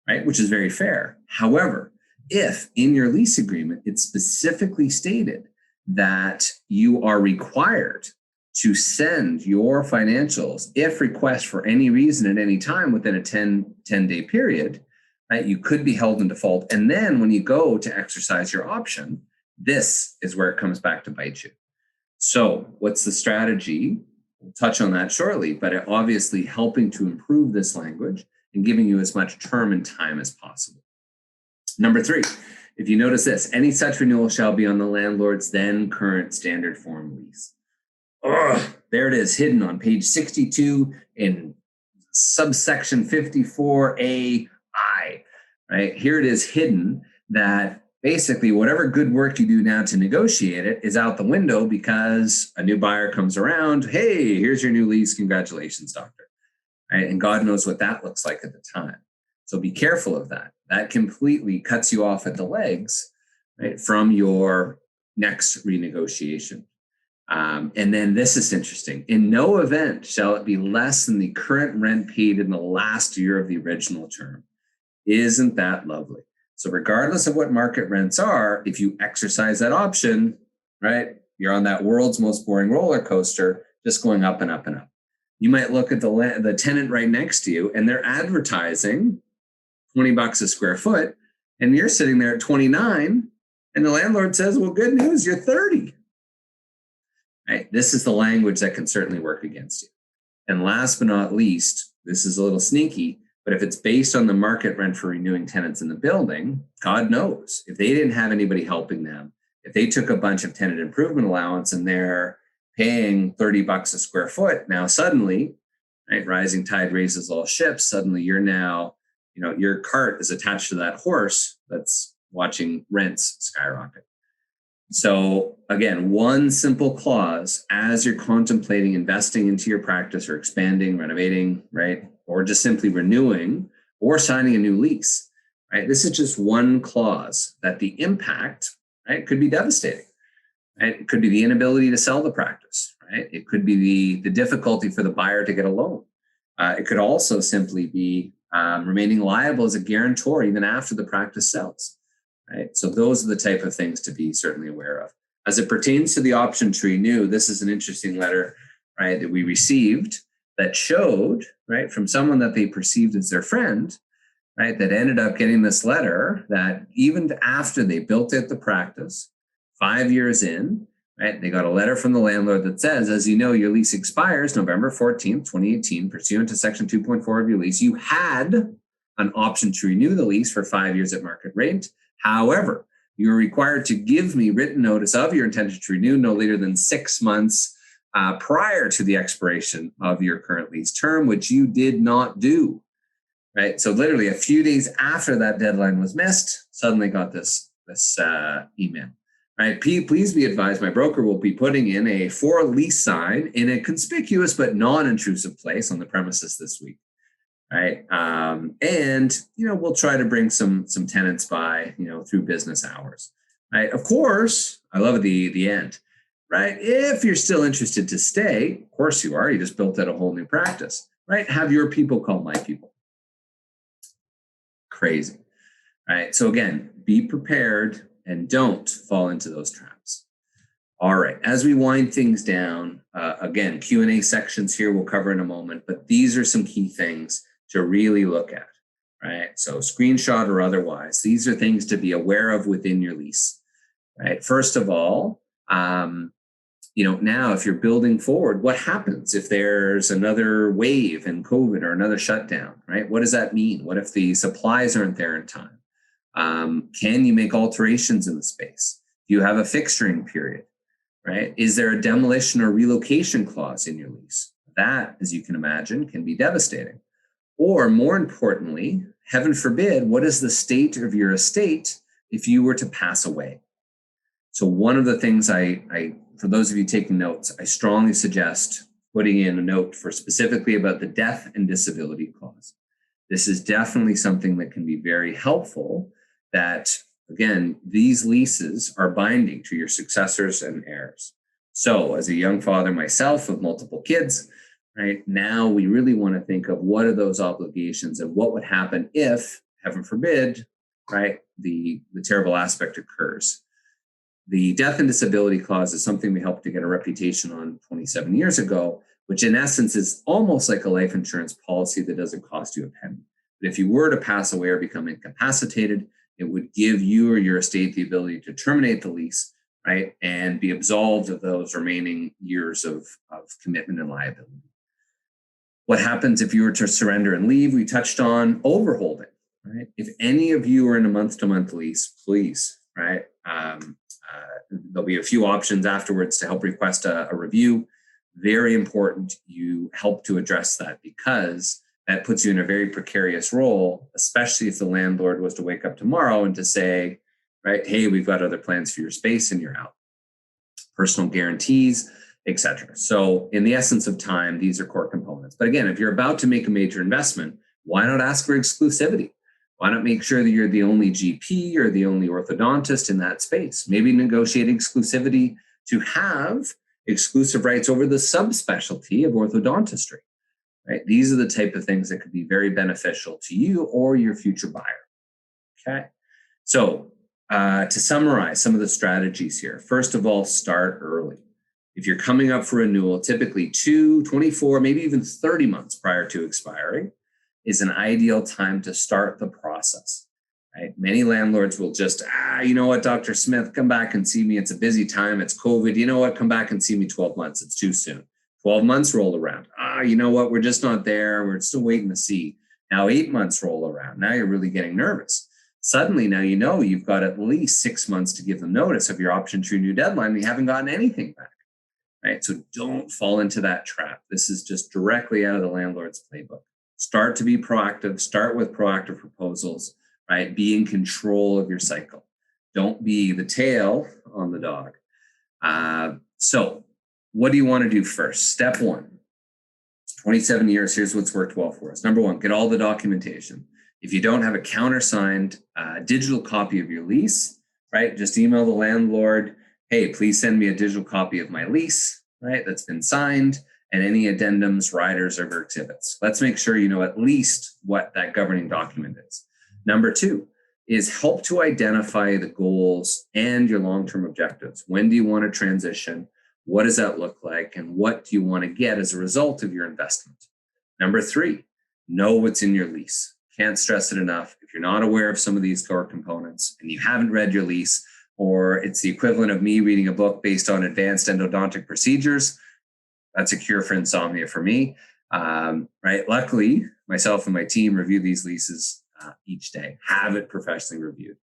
right? Which is very fair. However, if in your lease agreement, it's specifically stated that you are required to send your financials, if request for any reason at any time within a 10-day period, right, you could be held in default. And then when you go to exercise your option, this is where it comes back to bite you. So what's the strategy? We'll touch on that shortly, but obviously helping to improve this language and giving you as much term and time as possible. Number three, if you notice this, any such renewal shall be on the landlord's then current standard form lease. There it is, hidden on page 62 in subsection 54A I, right? Here it is hidden that basically whatever good work you do now to negotiate it is out the window because a new buyer comes around. Hey, here's your new lease. Congratulations, doctor. Right? And God knows what that looks like at the time. So be careful of that. That completely cuts you off at the legs, right, from your next renegotiation. And then this is interesting. In no event shall it be less than the current rent paid in the last year of the original term. Isn't that lovely? So regardless of what market rents are, if you exercise that option, right, you're on that world's most boring roller coaster, just going up and up and up. You might look at the tenant right next to you and they're advertising $20 a square foot, and you're sitting there at 29, and the landlord says, well, good news, you're 30. Right? This is the language that can certainly work against you. And last but not least, this is a little sneaky, but if it's based on the market rent for renewing tenants in the building, God knows, if they didn't have anybody helping them, If they took a bunch of tenant improvement allowance and they're paying $30 a square foot, now suddenly, right, rising tide raises all ships. Suddenly you're now, your cart is attached to that horse that's watching rents skyrocket. So again, one simple clause as you're contemplating investing into your practice or expanding, renovating, right, or just simply renewing or signing a new lease, right? This is just one clause that the impact, right, could be devastating. Right? It could be the inability to sell the practice, right? It could be the difficulty for the buyer to get a loan. It could also simply be remaining liable as a guarantor even after the practice sells, right? So those are the type of things to be certainly aware of. As it pertains to the option to renew, this is an interesting letter, right, that we received that showed, right, from someone that they perceived as their friend, right, that ended up getting this letter that even after they built out the practice, 5 years in, right, they got a letter from the landlord that says, as you know, your lease expires November 14th, 2018, pursuant to section 2.4 of your lease. You had an option to renew the lease for 5 years at market rate. However, you're required to give me written notice of your intention to renew no later than 6 months prior to the expiration of your current lease term, which you did not do. Right. So literally a few days after that deadline was missed, suddenly got this email. Right. Please be advised, my broker will be putting in a for lease sign in a conspicuous but non-intrusive place on the premises this week. Right. And, we'll try to bring some tenants by, through business hours. Right. Of course, I love the end. Right. If you're still interested to stay, of course you are. You just built out a whole new practice. Right. Have your people call my people. Crazy. Right. So again, be prepared and don't fall into those traps. All right. As we wind things down, again, Q&A sections here we'll cover in a moment, but these are some key things to really look at, right? So screenshot or otherwise, these are things to be aware of within your lease, right? First of all, now if you're building forward, what happens if there's another wave in COVID or another shutdown, right? What does that mean? What if the supplies aren't there in time? Can you make alterations in the space? Do you have a fixturing period, right? Is there a demolition or relocation clause in your lease? That, as you can imagine, can be devastating. Or more importantly, heaven forbid, what is the state of your estate if you were to pass away? So one of the things for those of you taking notes, I strongly suggest putting in a note for specifically about the death and disability clause. This is definitely something that can be very helpful, that, again, these leases are binding to your successors and heirs. So as a young father myself of multiple kids, right, now we really want to think of what are those obligations and what would happen if, heaven forbid, right, the terrible aspect occurs. The death and disability clause is something we helped to get a reputation on 27 years ago, which in essence is almost like a life insurance policy that doesn't cost you a penny. But if you were to pass away or become incapacitated, it would give you or your estate the ability to terminate the lease, right, and be absolved of those remaining years of commitment and liability. What happens if you were to surrender and leave? We touched on overholding, right? If any of you are in a month-to-month lease, please, right? There'll be a few options afterwards to help request a review. Very important you help to address that, because that puts you in a very precarious role, especially if the landlord was to wake up tomorrow and to say, right, hey, we've got other plans for your space and you're out. Personal guarantees, etc. So in the essence of time, these are core components. But again, if you're about to make a major investment, why not ask for exclusivity? Why not make sure that you're the only GP or the only orthodontist in that space? Maybe negotiate exclusivity to have exclusive rights over the subspecialty of orthodontistry, right? These are the type of things that could be very beneficial to you or your future buyer, okay? So to summarize some of the strategies here, first of all, start early. If you're coming up for renewal, typically 2, 24, maybe even 30 months prior to expiring is an ideal time to start the process, right? Many landlords will just, you know what, Dr. Smith, come back and see me. It's a busy time. It's COVID. You know what? Come back and see me 12 months. It's too soon. 12 months roll around. You know what? We're just not there. We're still waiting to see. Now 8 months roll around. Now you're really getting nervous. Suddenly now you've got at least 6 months to give them notice of your option to renew deadline, and you haven't gotten anything back, right? So don't fall into that trap. This is just directly out of the landlord's playbook. Start to be proactive, start with proactive proposals, right? Be in control of your cycle. Don't be the tail on the dog. So what do you want to do first? Step one, 27 years, here's what's worked well for us. Number one, get all the documentation. If you don't have a countersigned digital copy of your lease, right, just email the landlord, hey, please send me a digital copy of my lease, right, that's been signed, and any addendums, riders, or exhibits. Let's make sure you know at least what that governing document is. Number two is help to identify the goals and your long-term objectives. When do you want to transition? What does that look like? And what do you want to get as a result of your investment? Number three, know what's in your lease. Can't stress it enough. If you're not aware of some of these core components and you haven't read your lease, or it's the equivalent of me reading a book based on advanced endodontic procedures, that's a cure for insomnia for me. Right? Luckily, myself and my team review these leases each day, have it professionally reviewed.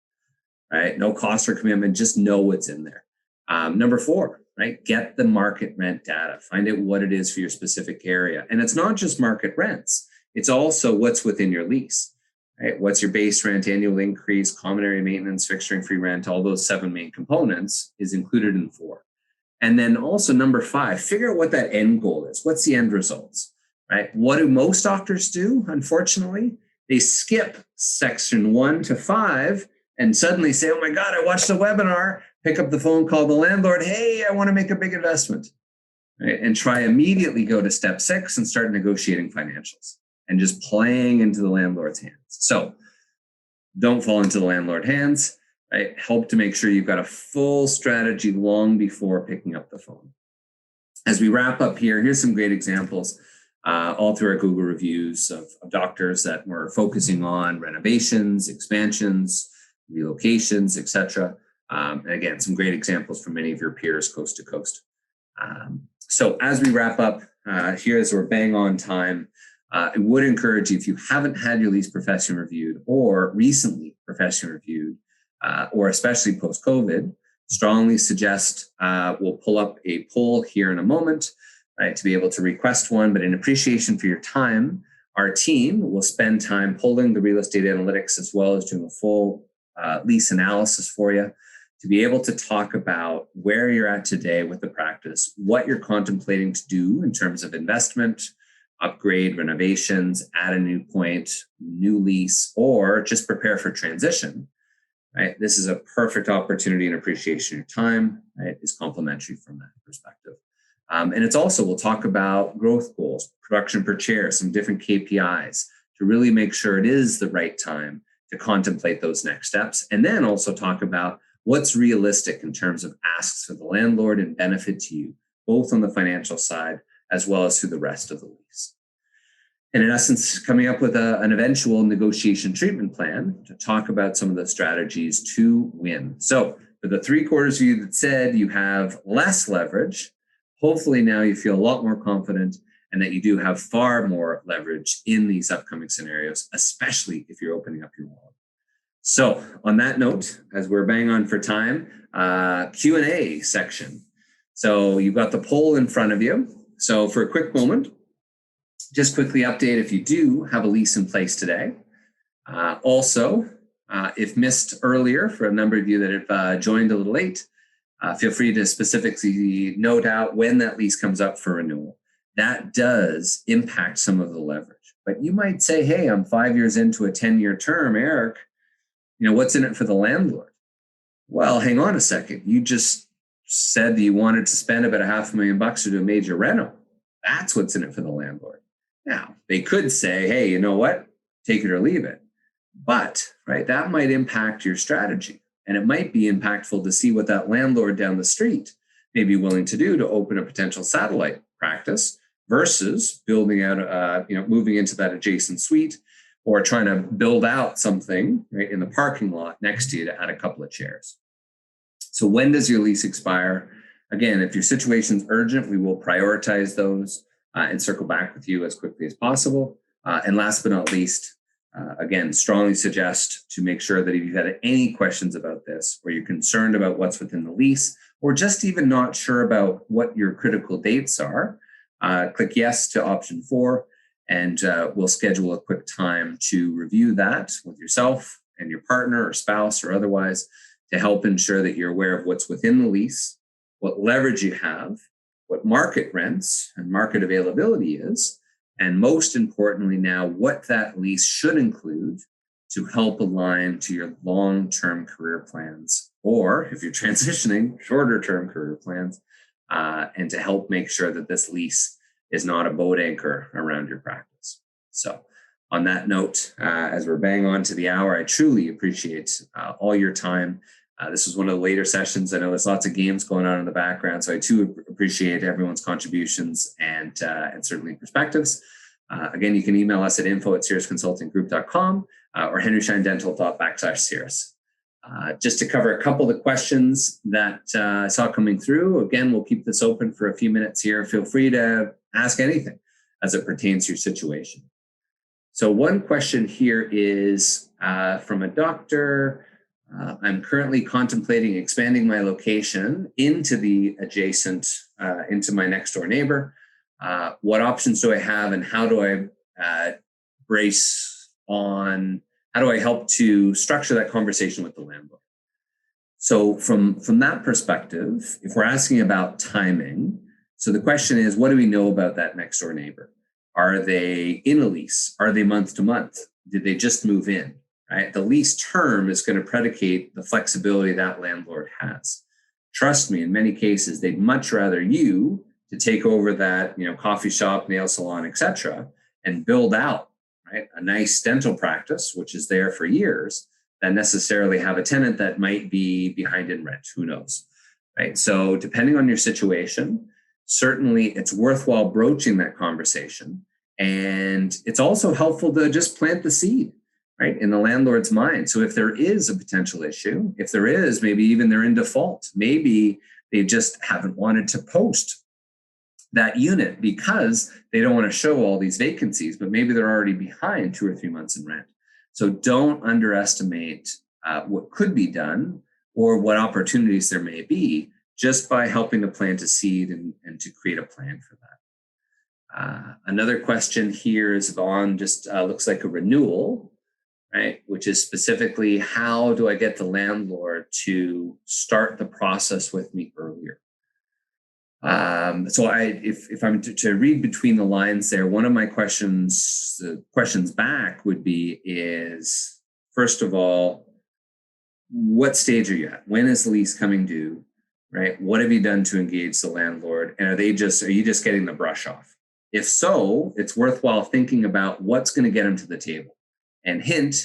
Right? No cost or commitment, just know what's in there. Number four, right? Get the market rent data. Find out what it is for your specific area. And it's not just market rents. It's also what's within your lease, right? What's your base rent, annual increase, common area maintenance, fixturing free rent, all those 7 main components is included in 4. And then also number 5, figure out what that end goal is. What's the end results, right? What do most doctors do? Unfortunately, they skip section 1 to 5 and suddenly say, oh my God, I watched the webinar, pick up the phone, call the landlord. Hey, I want to make a big investment, right? And try immediately go to step 6 and start negotiating financials and just playing into the landlord's hands. So don't fall into the landlord hands, right? Help to make sure you've got a full strategy long before picking up the phone. As we wrap up here, here's some great examples all through our Google reviews of doctors that were focusing on renovations, expansions, relocations, etc. And again, some great examples from many of your peers coast to coast. So as we wrap up here, as we're bang on time, I would encourage you, if you haven't had your lease professionally reviewed or recently professionally reviewed, or especially post-COVID, strongly suggest we'll pull up a poll here in a moment, right, to be able to request one. But in appreciation for your time, our team will spend time pulling the real estate analytics as well as doing a full lease analysis for you to be able to talk about where you're at today with the practice, what you're contemplating to do in terms of investment, upgrade, renovations, add a new point, new lease, or just prepare for transition, right? This is a perfect opportunity and appreciation of your time, right? It's complementary from that perspective. And it's also, we'll talk about growth goals, production per chair, some different KPIs to really make sure it is the right time to contemplate those next steps. And then also talk about what's realistic in terms of asks for the landlord and benefit to you, both on the financial side as well as through the rest of the lease. And in essence, coming up with an eventual negotiation treatment plan to talk about some of the strategies to win. So for the 3/4 of you that said you have less leverage, hopefully now you feel a lot more confident and that you do have far more leverage in these upcoming scenarios, especially if you're opening up your wallet. So on that note, as we're bang on for time, Q&A section. So you've got the poll in front of you. So for a quick moment, just quickly update if you do have a lease in place today. Also, if missed earlier, for a number of you that have joined a little late, feel free to specifically note out when that lease comes up for renewal. That does impact some of the leverage. But you might say, hey, I'm 5 years into a 10-year term, Eric, what's in it for the landlord? Well, hang on a second. You just said that you wanted to spend about $500,000 to do a major reno. That's what's in it for the landlord. Now, they could say, hey, you know what? Take it or leave it. But, right, that might impact your strategy. And it might be impactful to see what that landlord down the street may be willing to do to open a potential satellite practice versus building out, moving into that adjacent suite or trying to build out something right in the parking lot next to you to add a couple of chairs. So when does your lease expire? Again, if your situation's urgent, we will prioritize those and circle back with you as quickly as possible. And last but not least, Again, strongly suggest to make sure that if you've had any questions about this, or you're concerned about what's within the lease, or just even not sure about what your critical dates are, click yes to option 4, and we'll schedule a quick time to review that with yourself and your partner or spouse or otherwise to help ensure that you're aware of what's within the lease, what leverage you have, what market rents and market availability is, and most importantly now, what that lease should include to help align to your long-term career plans, or if you're transitioning, shorter-term career plans, and to help make sure that this lease is not a boat anchor around your practice. So on that note, as we're bang on to the hour, I truly appreciate all your time. This was one of the later sessions. I know there's lots of games going on in the background, so I too appreciate everyone's contributions and certainly perspectives. Again, you can email us at info@cirrusconsultinggroup.com or henryscheindental.com/Cirrus. Just to cover a couple of the questions that I saw coming through. Again, we'll keep this open for a few minutes here. Feel free to ask anything as it pertains to your situation. So one question here is from a doctor. I'm currently contemplating expanding my location into the adjacent, into my next door neighbor. What options do I have, and how do I how do I help to structure that conversation with the landlord? So from that perspective, if we're asking about timing, so the question is, what do we know about that next door neighbor? Are they in a lease? Are they month to month? Did they just move in? Right? The lease term is going to predicate the flexibility that landlord has. Trust me, in many cases, they'd much rather you to take over that, coffee shop, nail salon, etc., and build out, right, a nice dental practice, which is there for years, than necessarily have a tenant that might be behind in rent. Who knows, right? So depending on your situation, certainly it's worthwhile broaching that conversation. And it's also helpful to just plant the seed, right, in the landlord's mind. So if there is a potential issue, if there is, maybe even they're in default, maybe they just haven't wanted to post that unit because they don't want to show all these vacancies, but maybe they're already behind 2 or 3 months in rent. So don't underestimate what could be done or what opportunities there may be just by helping to plant a seed and to create a plan for that. Another question here is on just looks like a renewal, right? Which is specifically, how do I get the landlord to start the process with me earlier? So if I'm to read between the lines there, one of my questions back would be is, first of all, what stage are you at? When is the lease coming due, right? What have you done to engage the landlord? And are you just getting the brush off? If so, it's worthwhile thinking about what's going to get them to the table. And hint,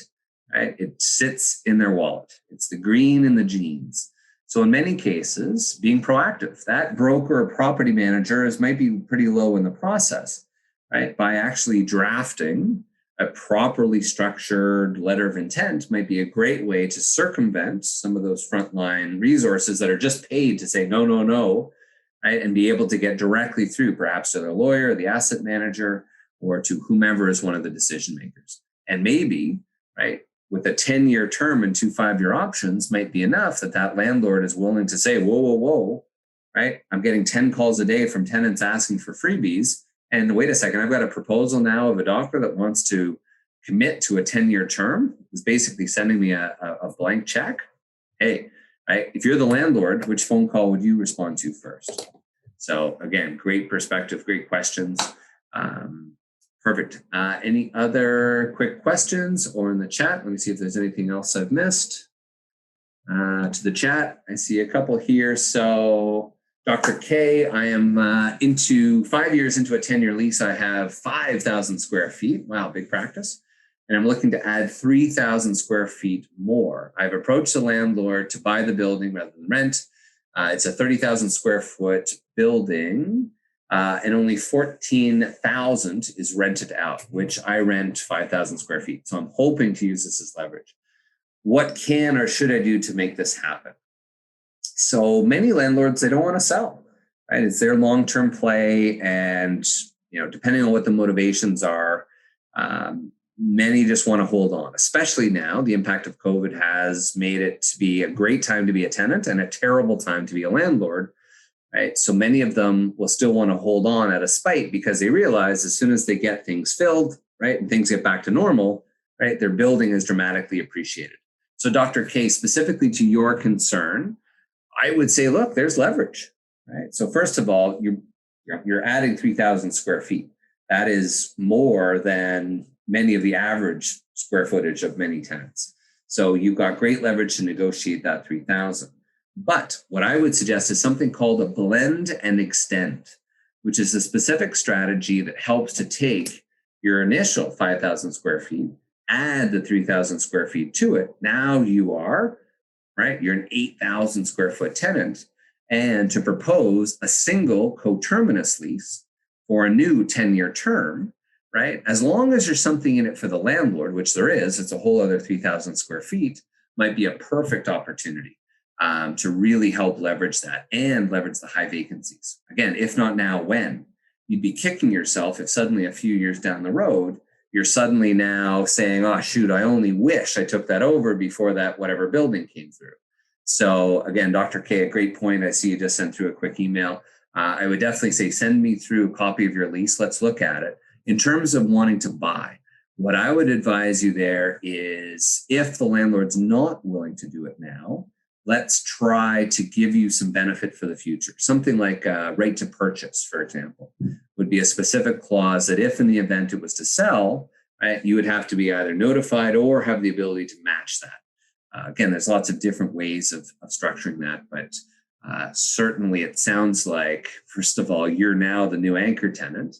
right, it sits in their wallet. It's the green in the jeans. So in many cases, being proactive, that broker or property manager might be pretty low in the process, right? By actually drafting a properly structured letter of intent might be a great way to circumvent some of those frontline resources that are just paid to say, no, no, no, right? And be able to get directly through perhaps to their lawyer, the asset manager, or to whomever is one of the decision makers. And maybe, right, with a 10-year term and 2 5-year options might be enough that landlord is willing to say, whoa, whoa, whoa, right? I'm getting 10 calls a day from tenants asking for freebies. And wait a second, I've got a proposal now of a doctor that wants to commit to a 10-year term, is basically sending me a blank check. Hey, right? If you're the landlord, which phone call would you respond to first? So again, great perspective, great questions. Perfect. Any other quick questions or in the chat? Let me see if there's anything else I've missed. To the chat, I see a couple here. So Dr. K, I am into 5 years into a 10-year lease. I have 5,000 square feet. Wow, big practice. And I'm looking to add 3,000 square feet more. I've approached the landlord to buy the building rather than rent. It's a 30,000 square foot building. And only 14,000 is rented out, which I rent 5,000 square feet. So I'm hoping to use this as leverage. What can or should I do to make this happen? So many landlords, they don't want to sell, right? It's their long-term play. And, depending on what the motivations are, many just want to hold on, especially now. The impact of COVID has made it to be a great time to be a tenant and a terrible time to be a landlord, right? So many of them will still want to hold on at a spite because they realize as soon as they get things filled, right, and things get back to normal, right, their building is dramatically appreciated. So Dr. K, specifically to your concern, I would say, look, there's leverage, right? So first of all, you're adding 3,000 square feet. That is more than many of the average square footage of many tenants. So you've got great leverage to negotiate that 3,000. But what I would suggest is something called a blend and extend, which is a specific strategy that helps to take your initial 5,000 square feet, add the 3,000 square feet to it. Now you are, right, you're an 8,000 square foot tenant, and to propose a single coterminous lease for a new 10-year term, right? As long as there's something in it for the landlord, which there is, it's a whole other 3,000 square feet, might be a perfect opportunity to really help leverage that and leverage the high vacancies. Again, if not now, when? You'd be kicking yourself if suddenly a few years down the road, you're suddenly now saying, oh, shoot, I only wish I took that over before that whatever building came through. So again, Dr. K, a great point. I see you just sent through a quick email. I would definitely say, send me through a copy of your lease. Let's look at it. In terms of wanting to buy, what I would advise you there is if the landlord's not willing to do it now, let's try to give you some benefit for the future. Something like right to purchase, for example, would be a specific clause that if in the event it was to sell, right, you would have to be either notified or have the ability to match that. Again, there's lots of different ways of structuring that, but certainly it sounds like, first of all, you're now the new anchor tenant.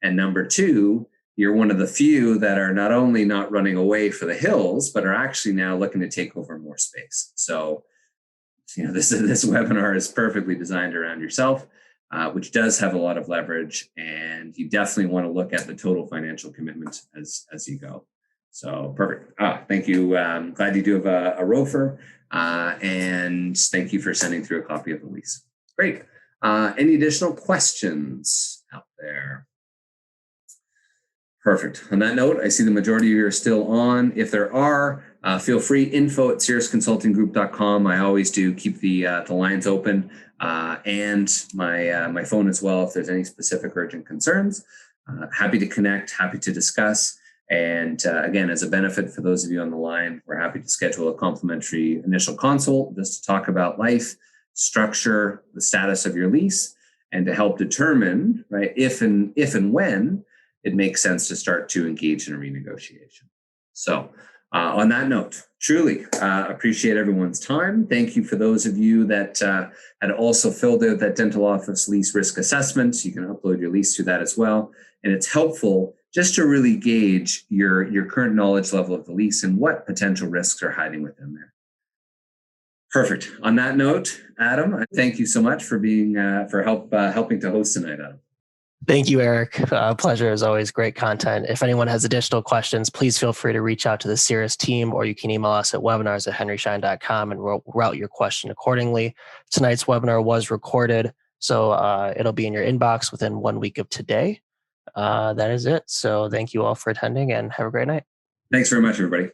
And number two, you're one of the few that are not only not running away for the hills, but are actually now looking to take over more space. So, this webinar is perfectly designed around yourself, which does have a lot of leverage. And you definitely want to look at the total financial commitment as you go. So perfect. Thank you. I'm glad you do have a ROFR. And thank you for sending through a copy of the lease. Great. Any additional questions out there? Perfect. On that note, I see the majority of you are still on. If there are, feel free, info@cirrusconsultinggroup.com. I always do keep the lines open and my phone as well if there's any specific urgent concerns. Happy to connect, happy to discuss. And again, as a benefit for those of you on the line, we're happy to schedule a complimentary initial consult just to talk about life, structure, the status of your lease, and to help determine, right, if and when it makes sense to start to engage in a renegotiation. So on that note, truly appreciate everyone's time. Thank you for those of you that had also filled out that dental office lease risk assessment. You can upload your lease to that as well. And it's helpful just to really gauge your current knowledge level of the lease and what potential risks are hiding within there. Perfect. On that note, Adam, thank you so much for being helping to host tonight, Adam.
Thank you, Eric. Pleasure as always. Great content. If anyone has additional questions, please feel free to reach out to the Cirrus team, or you can email us at webinars@henryschein.com and we'll route your question accordingly. Tonight's webinar was recorded, so it'll be in your inbox within 1 week of today. That is it. So thank you all for attending and have a great night.
Thanks very much, everybody.